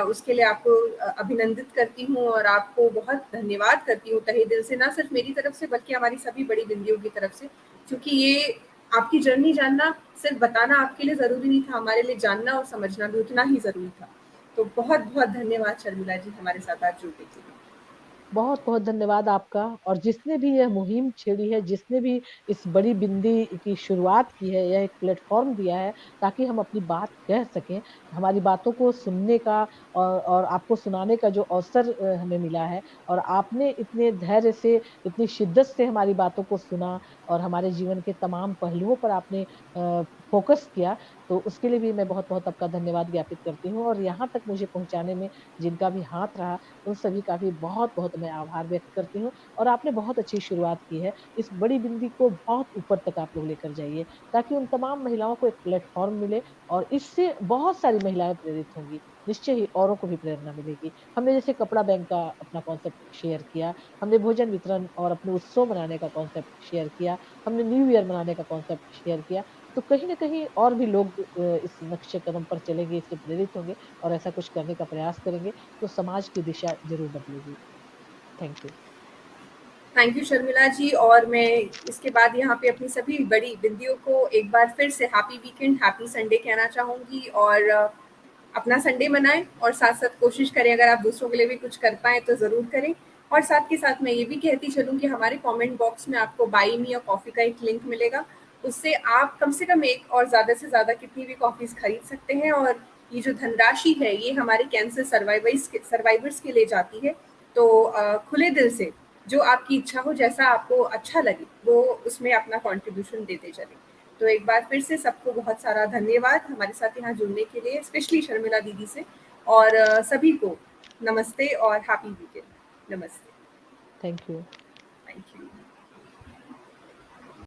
उसके लिए आपको अभिनंदित करती हूँ, और आपको बहुत धन्यवाद करती हूँ तहे दिल से, ना सिर्फ मेरी तरफ से बल्कि हमारी सभी बड़ी बिंदियों की तरफ से, क्योंकि ये आपकी जर्नी जानना, सिर्फ बताना आपके लिए ज़रूरी नहीं था, हमारे लिए जानना और समझना भी उतना ही ज़रूरी था। तो बहुत-बहुत धन्यवाद शर्मिला जी हमारे साथ आज जुड़ने के लिए। बहुत-बहुत धन्यवाद आपका। और जिसने भी यह मुहिम छेड़ी है, जिसने भी इस बड़ी बिंदी की शुरुआत की है, यह एक प्लेटफ़ॉर्म दिया है ताकि हम अपनी बात कह सकें, हमारी बातों को सुनने का और आपको सुनाने का जो अवसर हमें मिला है और आपने इतने धैर्य से, इतनी शिद्दत से हमारी बातों को सुना और हमारे जीवन के तमाम पहलुओं पर आपने फ़ोकस किया, तो उसके लिए भी मैं बहुत-बहुत आपका धन्यवाद ज्ञापित करती हूँ। और यहाँ तक मुझे पहुँचाने में जिनका भी हाथ रहा, उन सभी का भी बहुत-बहुत मैं आभार व्यक्त करती हूँ। और आपने बहुत अच्छी शुरुआत की है। इस बड़ी बिंदी को बहुत ऊपर तक आप लोग लेकर जाइए, ताकि उन तमाम महिलाओं को एक प्लेटफ़ॉर्म मिले और इससे बहुत सारी महिलाएँ प्रेरित होंगी। निश्चय ही औरों को भी प्रेरणा मिलेगी। हमने जैसे कपड़ा बैंक का अपना कॉन्सेप्ट शेयर किया, हमने भोजन वितरण और अपने उत्सव मनाने का कॉन्सेप्ट शेयर किया, हमने न्यू ईयर मनाने का कॉन्सेप्ट शेयर किया, तो कहीं न कहीं और भी लोग इस नक्शे कदम पर चलेंगे, इससे प्रेरित होंगे और ऐसा कुछ करने का प्रयास करेंगे, तो समाज की दिशा ज़रूर बदलेगी। Thank you. Thank you Sharmila ji, और मैं इसके बाद यहाँ पे अपनी सभी बड़ी बिंदियों को एक बार फिर से हैप्पी वीकेंड, हैप्पी संडे कहना चाहूँगी, और अपना संडे मनाएँ और साथ-साथ कोशिश करें अगर आप दूसरों के लिए भी कुछ कर पाएँ तो ज़रूर करें। और साथ के साथ मैं ये भी कहती चलूँ कि हमारे कमेंट बॉक्स में आपको बाय मी अ कॉफ़ी का एक लिंक मिलेगा, उससे आप कम से कम एक और ज़्यादा से ज़्यादा कितनी भी कॉफ़ीज़ खरीद सकते हैं, और ये जो धनराशि है ये हमारे कैंसर सर्वाइवर्स के लिए जाती है। तो खुले दिल से जो आपकी इच्छा हो, जैसा आपको अच्छा लगे, वो उसमें अपना कंट्रीब्यूशन देते चलें। तो एक बार फिर से सबको बहुत सारा धन्यवाद हमारे साथ यहाँ जुड़ने के लिए, स्पेशली शर्मिला दीदी से, और सभी को नमस्ते और हैप्पी वीकेंड। नमस्ते। Thank you.